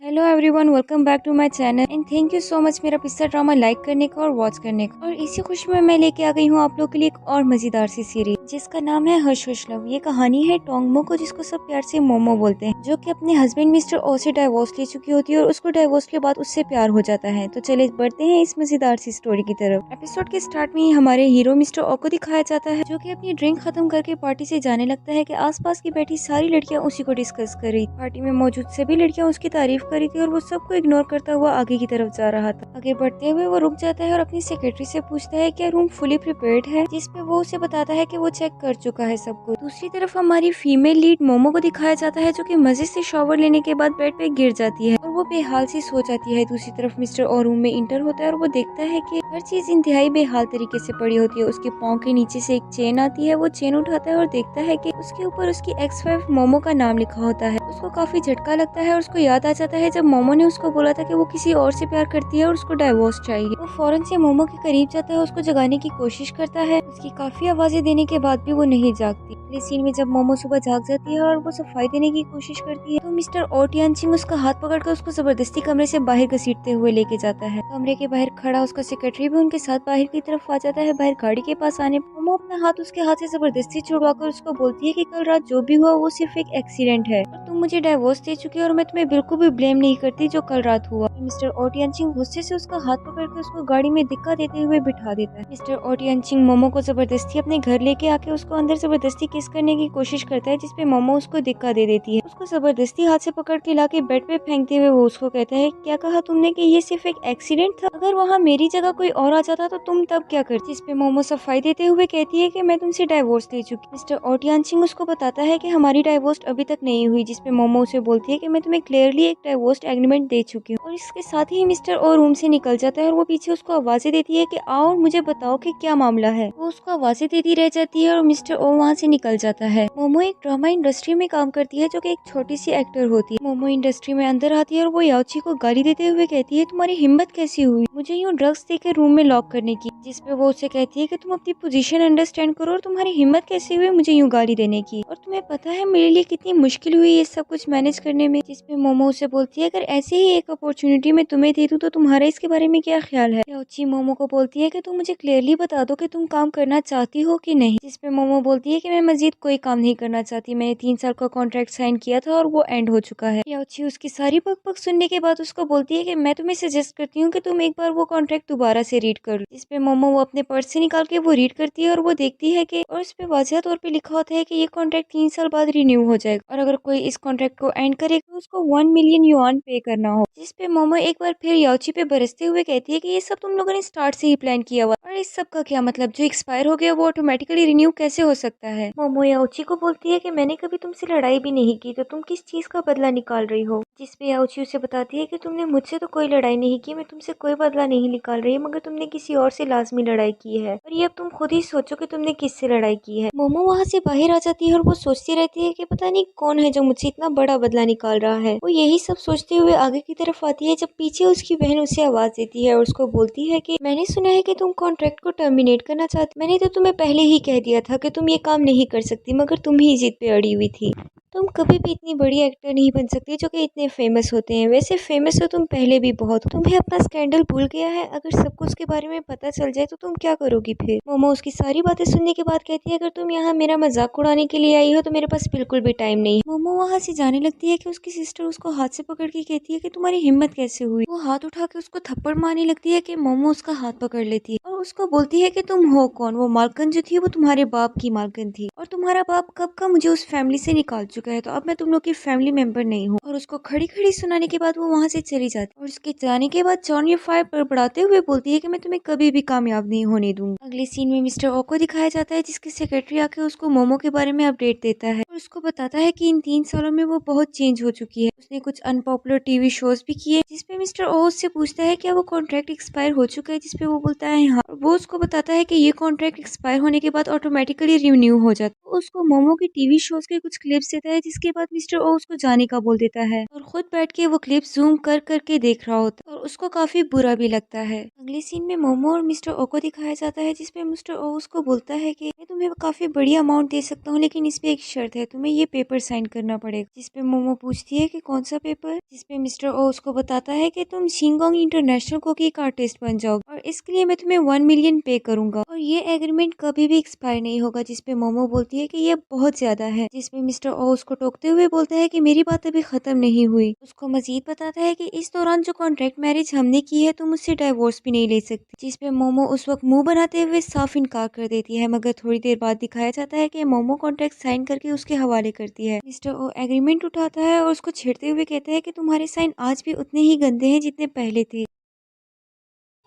Hello everyone, welcome back to my channel and thank you so much मेरा पिस्ता drama like करने का और वॉच करने का। और इसी खुशी में मैं लेके आ गई हूँ आप लोगों के लिए एक और मजेदार सी सीरीज जिसका नाम है हश हुश लव। ये कहानी है टोंगमो को, जिसको सब प्यार से मोमो बोलते हैं, जो कि अपने हस्बैंड मिस्टर ओ से डाइवोर्स ले चुकी होती है और उसको डाइवोर्स के बाद उससे प्यार हो जाता है। तो चले बढ़ते हैं इस मजेदार सी स्टोरी की तरफ। एपिसोड के स्टार्ट में ही हमारे हीरो मिस्टर ओ को दिखाया जाता है, जो कि अपनी ड्रिंक खत्म करके पार्टी से जाने लगता है कि आसपास की बैठी सारी लड़कियां उसी को डिस्कस कर रही। पार्टी में मौजूद सभी लड़कियां उसकी तारीफ कर रही थी और वो सबको इग्नोर करता हुआ आगे की तरफ जा रहा था। आगे बढ़ते हुए वो रुक जाता है और अपनी सेक्रेटरी से पूछता है क्या रूम फुली प्रिपेयर्ड है, जिसपे वो उसे बताता है कि वो चेक कर चुका है सब कुछ। दूसरी तरफ हमारी फीमेल लीड मोमो को दिखाया जाता है, जो कि मजे से शॉवर लेने के बाद बेड पे गिर जाती है और वो बेहाल सी सो जाती है। दूसरी तरफ मिस्टर और रूम में इंटर होता है और वो देखता है कि हर चीज इंतहाई बेहाल तरीके से पड़ी होती है। उसके पाँव के नीचे से एक चेन आती है, वो चेन उठाता है और देखता है कि उसके ऊपर उसकी एक्स वाइफ मोमो का नाम लिखा होता है। उसको काफी झटका लगता है और उसको याद आ जाता है जब मोमो ने उसको बोला था कि वो किसी और से प्यार करती है और उसको डाइवोर्स चाहिए। वो फौरन से मोमो के करीब जाता है, उसको जगाने की कोशिश करता है। उसकी काफी आवाजें देने के बाद भी वो नहीं जागती। अगले सीन में जब मोमो सुबह जाग जाती है और वो सफाई देने की कोशिश करती है, तो मिस्टर ओ टियानचिंग उसका हाथ पकड़कर उसको जबरदस्ती कमरे से बाहर घसीटते हुए लेके जाता है। कमरे के बाहर खड़ा उसका सेक्रेटरी भी उनके साथ बाहर की तरफ आ जाता है। बाहर गाड़ी के पास आने पर मोमो अपना हाथ उसके हाथ से जबरदस्ती छुड़वाकर उसको बोलती है कि कल रात जो भी हुआ वो सिर्फ एक एक्सीडेंट है और तुम मुझे डाइवोर्स दे चुकी हो और मैं तुम्हें बिल्कुल भी ब्लेम नहीं करती जो कल रात हुआ। मिस्टर ओ टियानचिंग गुस्से से उसका हाथ पकड़कर उसको गाड़ी में धक्का देते हुए बिठा देता है। मिस्टर ओ टियानचिंग मोमो को जबरदस्ती अपने घर लेके आके उसको अंदर जबरदस्ती किस करने की कोशिश करता है, जिसपे मोमो उसको धक्का दे देती है। उसको जबरदस्ती हाथ से पकड़ के लाके बेड पे फेंकते हुए वो उसको कहता है क्या कहा तुमने कि ये सिर्फ एक एक्सीडेंट था, अगर वहाँ मेरी जगह कोई और आ जाता तो तुम तब क्या करती। जिसपे मोमो सफाई देते हुए कहती है कि मैं तुमसे डाइवोर्स ले चुकी। मिस्टर ओ टियानचिंग उसको बताता है कि हमारी डाइवोर्स अभी तक नहीं हुई, जिसपे मोमो उसे बोलती है कि मैं तुम्हें क्लियरली एक डाइवोर्स एग्रीमेंट दे चुकी हूँ। और इसके साथ ही मिस्टर ओ रूम से निकल जाता है और वो पीछे उसको आवाजें देती है कि आओ और मुझे बताओ कि क्या मामला है। वो उसको आवाजें देती रह जाती है और मिस्टर ओ वहाँ से निकल जाता है। मोमो एक ड्रामा इंडस्ट्री में काम करती है, जो कि एक छोटी सी एक्टर होती है। मोमो इंडस्ट्री में अंदर आती है और वो याओची को गाली देते हुए कहती है तुम्हारी हिम्मत कैसी हुई मुझे यूँ ड्रग्स देकर रूम में लॉक करने की। जिसपे वो उसे कहती है कि तुम अपनी पोजीशन अंडरस्टैंड करो और तुम्हारी हिम्मत कैसे हुई मुझे यूँ गाली देने की, और तुम्हें पता है मेरे लिए कितनी मुश्किल हुई ये सब कुछ मैनेज करने में। जिसपे मोमो उसे बोलती है अगर ऐसे ही एक अपॉर्चुनिटी मैं तुम्हें दे दूं तो तुम्हारा इसके बारे में क्या ख्याल है। याओची मोमो को बोलती है कि तुम मुझे क्लियरली बता दो कि तुम काम करना चाहती हो कि नहीं। जिसपे मोमो बोलती है कि मैं मजीद कोई काम नहीं करना चाहती, मैंने 3 साल का कॉन्ट्रैक्ट साइन किया था और वो एंड हो चुका है। याओची उसकी सारी बकबक सुनने के बाद उसको बोलती है कि मैं तुम्हें सजेस्ट करती हूँ कि तुम एक बार वो कॉन्ट्रैक्ट दोबारा से रीड करो। जिसपे मोमो वो अपने पर्स से निकाल के वो रीड करती है और वो देखती है कि और उस पे वाज़िह तौर पे लिखा होता है कि ये कॉन्ट्रैक्ट 3 साल बाद रिन्यू हो जाएगा और अगर कोई इस कॉन्ट्रैक्ट को एंड करेगा तो उसको 1 मिलियन युआन पे करना हो। जिसपे मोमो एक बार फिर याओची पे बरसते हुए कहती है कि ये सब तुम लोगों ने स्टार्ट से ही प्लान किया हुआ और इस सब का क्या मतलब, जो एक्सपायर हो गया वो ऑटोमेटिकली रिन्यू कैसे हो सकता है। मोमो याओची को बोलती है कि मैंने कभी तुमसे लड़ाई भी नहीं की तो तुम किस चीज का बदला निकाल रही हो। जिसपे याओची उसे बताती है कि तुमने मुझसे तो कोई लड़ाई नहीं की, मैं तुमसे कोई बदला नहीं निकाल रही, मगर तुमने किसी और से लाजमी लड़ाई की है और ये अब तुम खुद ही सोचो कि तुमने किससे लड़ाई की है। मोमो वहाँ से बाहर आ जाती है और वो सोचती रहती है कि पता नहीं कौन है जो मुझसे इतना बड़ा बदला निकाल रहा है। वो यही सब सोचते हुए आगे की तरफ आती है जब पीछे उसकी बहन उसे आवाज देती है और उसको बोलती है कि मैंने सुना है कि तुम कॉन्ट्रैक्ट को टर्मिनेट करना चाहती, मैंने तो तुम्हें पहले ही कह दिया था कि तुम ये काम नहीं कर सकती, मगर तुम ही जिद पे अड़ी हुई थी। तुम कभी भी इतनी बड़ी एक्टर नहीं बन सकती जो कि इतने फेमस होते हैं, वैसे फेमस हो तुम पहले भी बहुत हो। तुम्हें अपना स्कैंडल भूल गया है, अगर सबको उसके बारे में पता चल जाए तो तुम क्या करोगी फिर। मोमो उसकी सारी बातें सुनने के बाद कहती है अगर तुम यहाँ मेरा मजाक उड़ाने के लिए आई हो तो मेरे पास बिल्कुल भी टाइम नहीं है। मोमो वहाँ से जाने लगती है कि उसकी सिस्टर उसको हाथ से पकड़ के कहती है कि तुम्हारी हिम्मत कैसे हुई। वो हाथ उठा के उसको थप्पड़ मारने लगती है कि मोमो उसका हाथ पकड़ लेती है और उसको बोलती है कि तुम हो कौन। वो मालकन जो थी वो तुम्हारे बाप की मालकन थी और तुम्हारा बाप कब का मुझे उस फैमिली से निकाल चुका है, तो अब मैं तुम लोग की फैमिली मेंबर नहीं हूँ। और उसको खड़ी खड़ी सुनाने के बाद वो वहाँ से चली जाती और उसके जाने के बाद जॉनी फायर बड़बड़ाते हुए बोलती है कि मैं तुम्हें कभी भी कामयाब नहीं होने दूंगी। अगले सीन में मिस्टर ओ को दिखाया जाता है जिसकी सेक्रेटरी आके उसको मोमो के बारे में अपडेट देता है और उसको बताता है कि इन 3 सालों में वो बहुत चेंज हो चुकी है। उसने कुछ अनपॉपुलर टीवी शोज भी किए। जिसपे मिस्टर ओ उससे पूछता है क्या वो कॉन्ट्रैक्ट एक्सपायर हो चुका है, जिसपे वो बोलता है हाँ। और वो उसको बताता है कि ये कॉन्ट्रैक्ट एक्सपायर होने के बाद ऑटोमेटिकली रिन्यू हो जाता है। वो उसको मोमो के टीवी शोज के कुछ क्लिप्स देता है, जिसके बाद मिस्टर ओ उसको जाने का बोल देता है और खुद बैठ के वो क्लिप जूम कर करके देख रहा होता है और उसको काफी बुरा भी लगता है। अगले सीन में मोमो और मिस्टर ओ को दिखाया जाता है, जिसपे मिस्टर ओ उसको बोलता है कि मैं तुम्हें काफी बड़ी अमाउंट दे सकता हूँ, लेकिन इस पे एक शर्त है, तुम्हें ये पेपर साइन करना पड़ेगा। जिसपे मोमो पूछती है कि कौन सा पेपर, जिसपे मिस्टर ओ उसको बताता है कि तुम शिंगोंग इंटरनेशनल कुकिंग आर्टिस्ट बन जाओगे और इसके लिए मैं तुम्हें 1 मिलियन पे करूंगा और ये एग्रीमेंट कभी भी एक्सपायर नहीं होगा। जिसपे मोमो बोलती है कि ये बहुत ज्यादा है। जिसपे मिस्टर ओ उसको टोकते हुए बोलता है कि मेरी बात अभी खत्म नहीं हुई। उसको मजीद बताता है कि इस दौरान जो कॉन्ट्रैक्ट मैरिज हमने की है तुम मुझसे डाइवोर्स भी नहीं ले सकती। जिसपे मोमो उस वक्त मुंह बनाते हुए साफ इनकार कर देती है, मगर थोड़ी देर बाद दिखाया जाता है कि मोमो कॉन्ट्रैक्ट साइन करके उसके हवाले करती है। मिस्टर ओ एग्रीमेंट उठाता है और उसको छेड़ते हुए कहता है कि तुम्हारे साइन आज भी उतने ही गंदे हैं जितने पहले थे।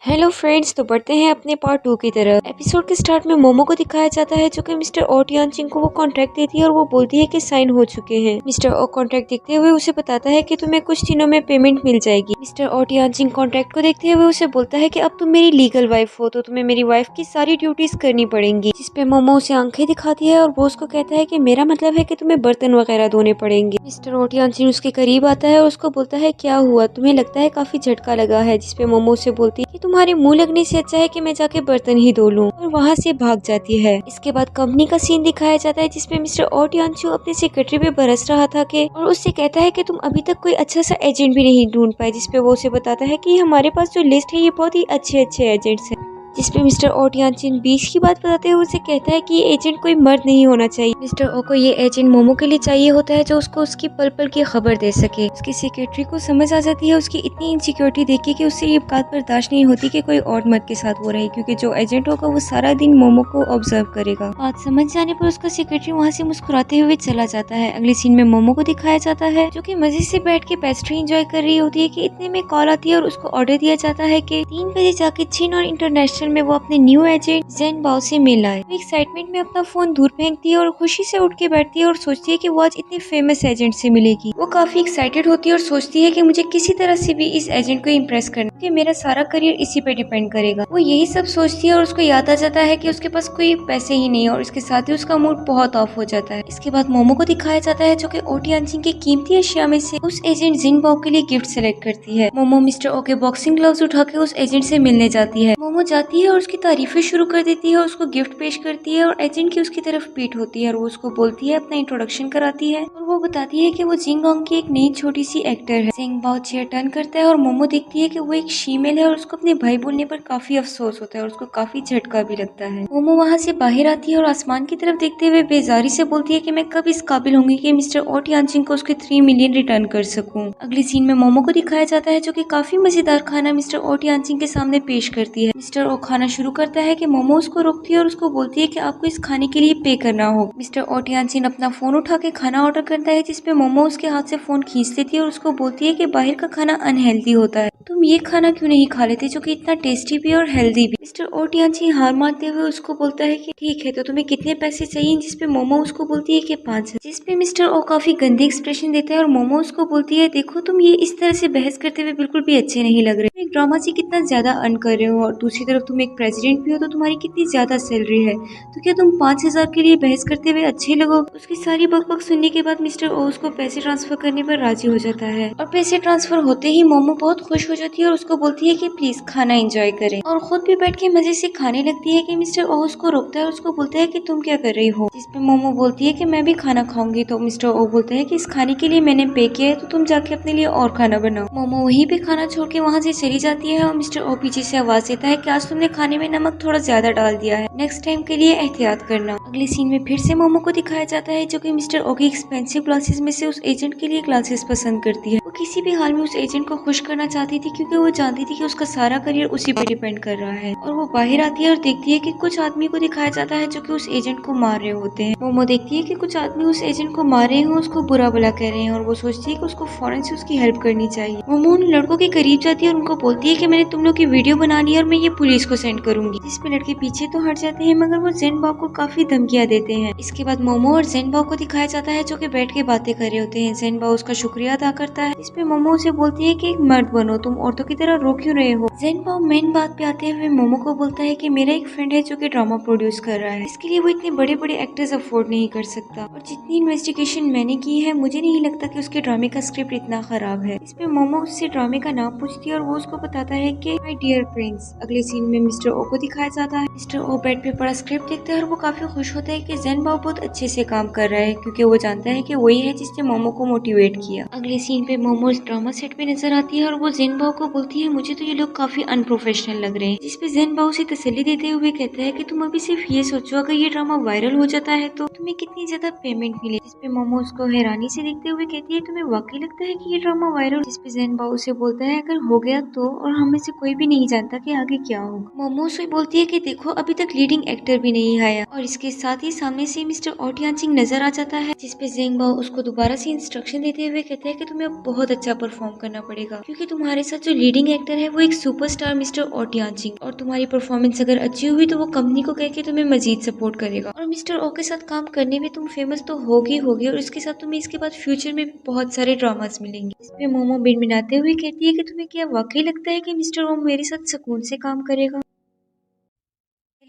हेलो फ्रेंड्स, तो बढ़ते हैं अपने पार्ट 2 की तरफ। एपिसोड के स्टार्ट में मोमो को दिखाया जाता है जो कि मिस्टर ओ टियानचिंग को वो कॉन्ट्रैक्ट देती है और वो बोलती है कि साइन हो चुके हैं। मिस्टर ओ कॉन्ट्रैक्ट देखते हुए उसे बताता है कि तुम्हें कुछ दिनों में पेमेंट मिल जाएगी। मिस्टर ओ टियानचिंग कॉन्ट्रैक्ट को देखते हुए उसे बोलता है कि अब तुम मेरी लीगल वाइफ हो तो तुम्हें मेरी वाइफ की सारी ड्यूटीज करनी पड़ेंगी। जिसपे मोमो उसे आंखें दिखाती है और वो उसको कहता है कि मेरा मतलब है कि तुम्हें बर्तन वगैरह धोने पड़ेंगे। मिस्टर ओ टियानचिंग उसके करीब आता है और उसको बोलता है क्या हुआ, तुम्हें लगता है काफी झटका लगा है। जिसपे मोमो उसे बोलती है कि तुम्हारे मुंह लगने से अच्छा है कि मैं जाके बर्तन ही धो लूं और वहाँ से भाग जाती है। इसके बाद कंपनी का सीन दिखाया जाता है जिसमें मिस्टर ओ टियानचू अपने सेक्रेटरी पे बरस रहा था कि और उससे कहता है कि तुम अभी तक कोई अच्छा सा एजेंट भी नहीं ढूंढ पाए। जिसपे वो उसे बताता है कि हमारे पास जो लिस्ट है ये बहुत ही अच्छे अच्छे एजेंट्स हैं। जिसपे मिस्टर ओ टियानचिन 20 की बात बताते हुए उसे कहता है कि ये एजेंट कोई मर्द नहीं होना चाहिए। मिस्टर ओ को ये एजेंट मोमो के लिए चाहिए होता है जो उसको उसकी पल पल की खबर दे सके। उसकी सेक्रेटरी को समझ आ जाती है उसकी इतनी इनसिक्योरिटी देख के कि उससे ये बात बर्दाश्त नहीं होती कि कोई और मर्द के साथ हो रही, क्योंकि जो एजेंट होगा वो सारा दिन मोमो को ऑब्जर्व करेगा। बात समझ जाने पर उसका सेक्रेटरी वहाँ से मुस्कुराते हुए चला जाता है। अगले सीन में मोमो को दिखाया जाता है जो कि मजे से बैठ के पेस्ट्री एंजॉय कर रही होती है कि इतने में कॉल आती है और उसको ऑर्डर दिया जाता है कि 3 बजे जाके चीन और इंटरनेशनल में वो अपने न्यू एजेंट जेन बाओ से मिल आए। एक्साइटमेंट में अपना फोन दूर फेंकती है और खुशी से उठ के बैठती है और सोचती है कि वो आज इतने फेमस एजेंट से मिलेगी। वो काफी एक्साइटेड होती है और सोचती है कि मुझे किसी तरह से भी इस एजेंट को इम्प्रेस करना, कि मेरा सारा करियर इसी पे डिपेंड करेगा। वो यही सब सोचती है और उसको याद आ जाता है कि उसके पास कोई पैसे ही नहीं है और इसके साथ ही उसका मूड बहुत ऑफ हो जाता है। इसके बाद मोमो को दिखाया जाता है जो कि ओ टियानचिन की कीमती अशिया में से उस एजेंट जिन बाओ के लिए गिफ्ट सेलेक्ट करती है। मोमो मिस्टर ओ के बॉक्सिंग ग्लव्स उठा के उस एजेंट से मिलने जाती है। मोमो जाती है और उसकी तारीफें शुरू कर देती है और उसको गिफ्ट पेश करती है और एजेंट की उसकी तरफ पीठ होती है और वो उसको बोलती है, अपना इंट्रोडक्शन कराती है और वो बताती है कि वो जिंगोंग की एक नई छोटी सी एक्टर है। जिंग बाओ चेयर टर्न करता है और मोमो देखती है कि वो एक फीमेल है और उसको अपने भाई बोलने पर काफी अफसोस होता है और उसको काफी झटका भी लगता है। मोमो वहाँ से बाहर आती है और आसमान की तरफ देखते हुए बेजारी से बोलती है कि मैं कब इस काबिल होंगी कि मिस्टर ओ टियानचिन को उसके 3 मिलियन रिटर्न कर सकूं। अगली सीन में मोमो को दिखाया जाता है जो कि काफी मजेदार खाना मिस्टर ओ टियानचिन के सामने पेश करती है। मिस्टर ओ खाना शुरू करता है कि मोमो उसको रोकती है और उसको बोलती है कि आपको इस खाने के लिए पे करना हो। मिस्टर ओ टियानचिन अपना फोन उठा के खाना ऑर्डर करता है, जिसपे मोमो उसके हाथ से फोन खींच लेती है और उसको बोलती है कि बाहर का खाना अनहेल्दी होता है, तुम ये खाना क्यों नहीं खा लेते जो कि इतना टेस्टी भी और हेल्दी भी। मिस्टर ओ टियानचिन हार मारते हुए उसको बोलता है कि ठीक है, तो तुम्हें कितने पैसे चाहिए। जिसपे मोमो उसको बोलती है कि 5। जिसपे मिस्टर ओ काफी गंदे एक्सप्रेशन देता है और मोमो उसको बोलती है, देखो तुम ये इस तरह से बहस करते हुए बिल्कुल भी अच्छे नहीं लग रहे। एक ड्रामा से कितना ज्यादा अर्न कर रहे हो और दूसरी तरफ तुम एक प्रेसिडेंट भी हो तो तुम्हारी कितनी ज्यादा सैलरी है, तो क्या तुम 5,000 के लिए बहस करते हुए अच्छे लगोगे। उसकी सारी बकबक सुनने के बाद मिस्टर ओ उसको पैसे ट्रांसफर करने पर राजी हो जाता है और पैसे ट्रांसफर होते ही मोमो बहुत खुश हो जाती है और उसको बोलती है कि प्लीज खाना एंजॉय करें और खुद भी बैठ के मजे से खाने लगती है कि मिस्टर ओ उसको रोकता है और उसको बोलता है कि तुम क्या कर रही हो। जिसपे मोमो बोलती है कि मैं भी खाना खाऊंगी। तो मिस्टर ओ बोलता है कि इस खाने के लिए मैंने पे किया है तो तुम जाके अपने लिए और खाना बनाओ। मोमो वहीं पे खाना छोड़ के वहाँ से चली जाती है और मिस्टर ओ पीछे से आवाज देता है कि आज तुमने खाने में नमक थोड़ा ज्यादा डाल दिया है, नेक्स्ट टाइम के लिए एहतियात करना। अगले सीन में फिर से मोमो को दिखाया जाता है जो कि मिस्टर ओ की एक्सपेंसिव ग्लासेस में से उस एजेंट के लिए ग्लासेस पसंद करती है। वो किसी भी हाल में उस एजेंट को खुश करना चाहती थी क्योंकि वो जानती थी कि उसका सारा करियर उसी पे डिपेंड कर रहा है। और वो बाहर आती है और देखती है कि कुछ आदमी को दिखाया जाता है जो कि उस एजेंट को मार रहे होते हैं। मोमो देखती है कि कुछ आदमी उस एजेंट को मार रहे हैं, उसको बुरा भला कह रहे हैं और वो सोचती है कि उसको फौरन से उसकी हेल्प करनी चाहिए। मोमो उन लड़कों के करीब जाती है और उनको बोलती है कि मैंने तुम लोग की वीडियो बना ली और मैं ये पुलिस को सेंड करूंगी। जिसपे लड़के पीछे तो हट जाते हैं मगर वो जेन बाओ को काफी धमकियां देते हैं। इसके बाद मोमो और जेन बाओ को दिखाया जाता है जो कि बैठ के बातें कर रहे होते हैं। जेन बाओ उसका शुक्रिया अदा करता है जिसपे मोमो उसे बोलती है कि एक मर्द बनो, तुम औरतों की तरह रो क्यों रहे हो। ज़ेनबाओ मेन बात पे आते हुए मोमो को बोलता है कि मेरा एक फ्रेंड है जो कि ड्रामा प्रोड्यूस कर रहा है, इसके लिए वो इतने बड़े बड़े एक्टर्स अफोर्ड नहीं कर सकता, और जितनी इन्वेस्टिगेशन मैंने की है मुझे नहीं लगता कि उसके ड्रामे का स्क्रिप्ट इतना खराब है। इस पे मोमो उससे ड्रामे का नाम पूछती है और वो उसको बताता है कि माय डियर प्रिंस। अगले सीन में मिस्टर ओ को दिखाया जाता है। मिस्टर ओ बेड पे पड़ा स्क्रिप्ट देखते हैं और वो काफी खुश होता है कि ज़ेनबाओ बहुत अच्छे से काम कर रहा है, क्योंकि वो जानता है कि वही है जिसने मोमो को मोटिवेट किया। अगले सीन पे मोमो ड्रामा सेट पे नजर आती है और वो ज़ेनबाओ को बोलती है मुझे तो ये लोग काफी अनप्रोफेशनल लग रहे हैं, जिसपे ज़ेनबाओ उसे तसल्ली देते हुए कहता है कि तुम अभी सिर्फ ये सोचो, अगर ये ड्रामा वायरल हो जाता है तो तुम्हें कितनी ज्यादा पेमेंट मिले। जिसपे मोमो उसको हैरानी से देखते हुए कहती है तुम्हें वाकई लगता है कि ये ड्रामा वायरल। जिसपे ज़ेनबाओ उसे बोलता है अगर हो गया तो, और हम में से कोई भी नहीं जानता कि आगे क्या होगा। मोमो उसे बोलती है कि देखो अभी तक लीडिंग एक्टर भी नहीं आया, और इसके साथ ही सामने से मिस्टर ओ टियानचिंग नजर आ जाता है। जिसपे ज़ेनबाओ उसको दोबारा से इंस्ट्रक्शन देते हुए कहते हैं कि तुम्हें अब बहुत अच्छा परफॉर्म करना पड़ेगा, क्योंकि तुम्हारे साथ जो लीडिंग एक्टर है वो एक सुपरस्टार मिस्टर ओ टियानचिंग, और तुम्हारी परफॉर्मेंस अगर अच्छी हुई तो वो कंपनी को कह के तुम्हें मजीद सपोर्ट करेगा, और मिस्टर ओ के साथ काम करने में तुम फेमस तो होगी होगी, और इसके साथ तुम्हें इसके बाद फ्यूचर में भी बहुत सारे ड्रामास मिलेंगे। इसमें मोमो बिनबिनाते हुए कहती है कि तुम्हें क्या वाकई लगता है कि मिस्टर ओ मेरे साथ सुकून से काम करेगा।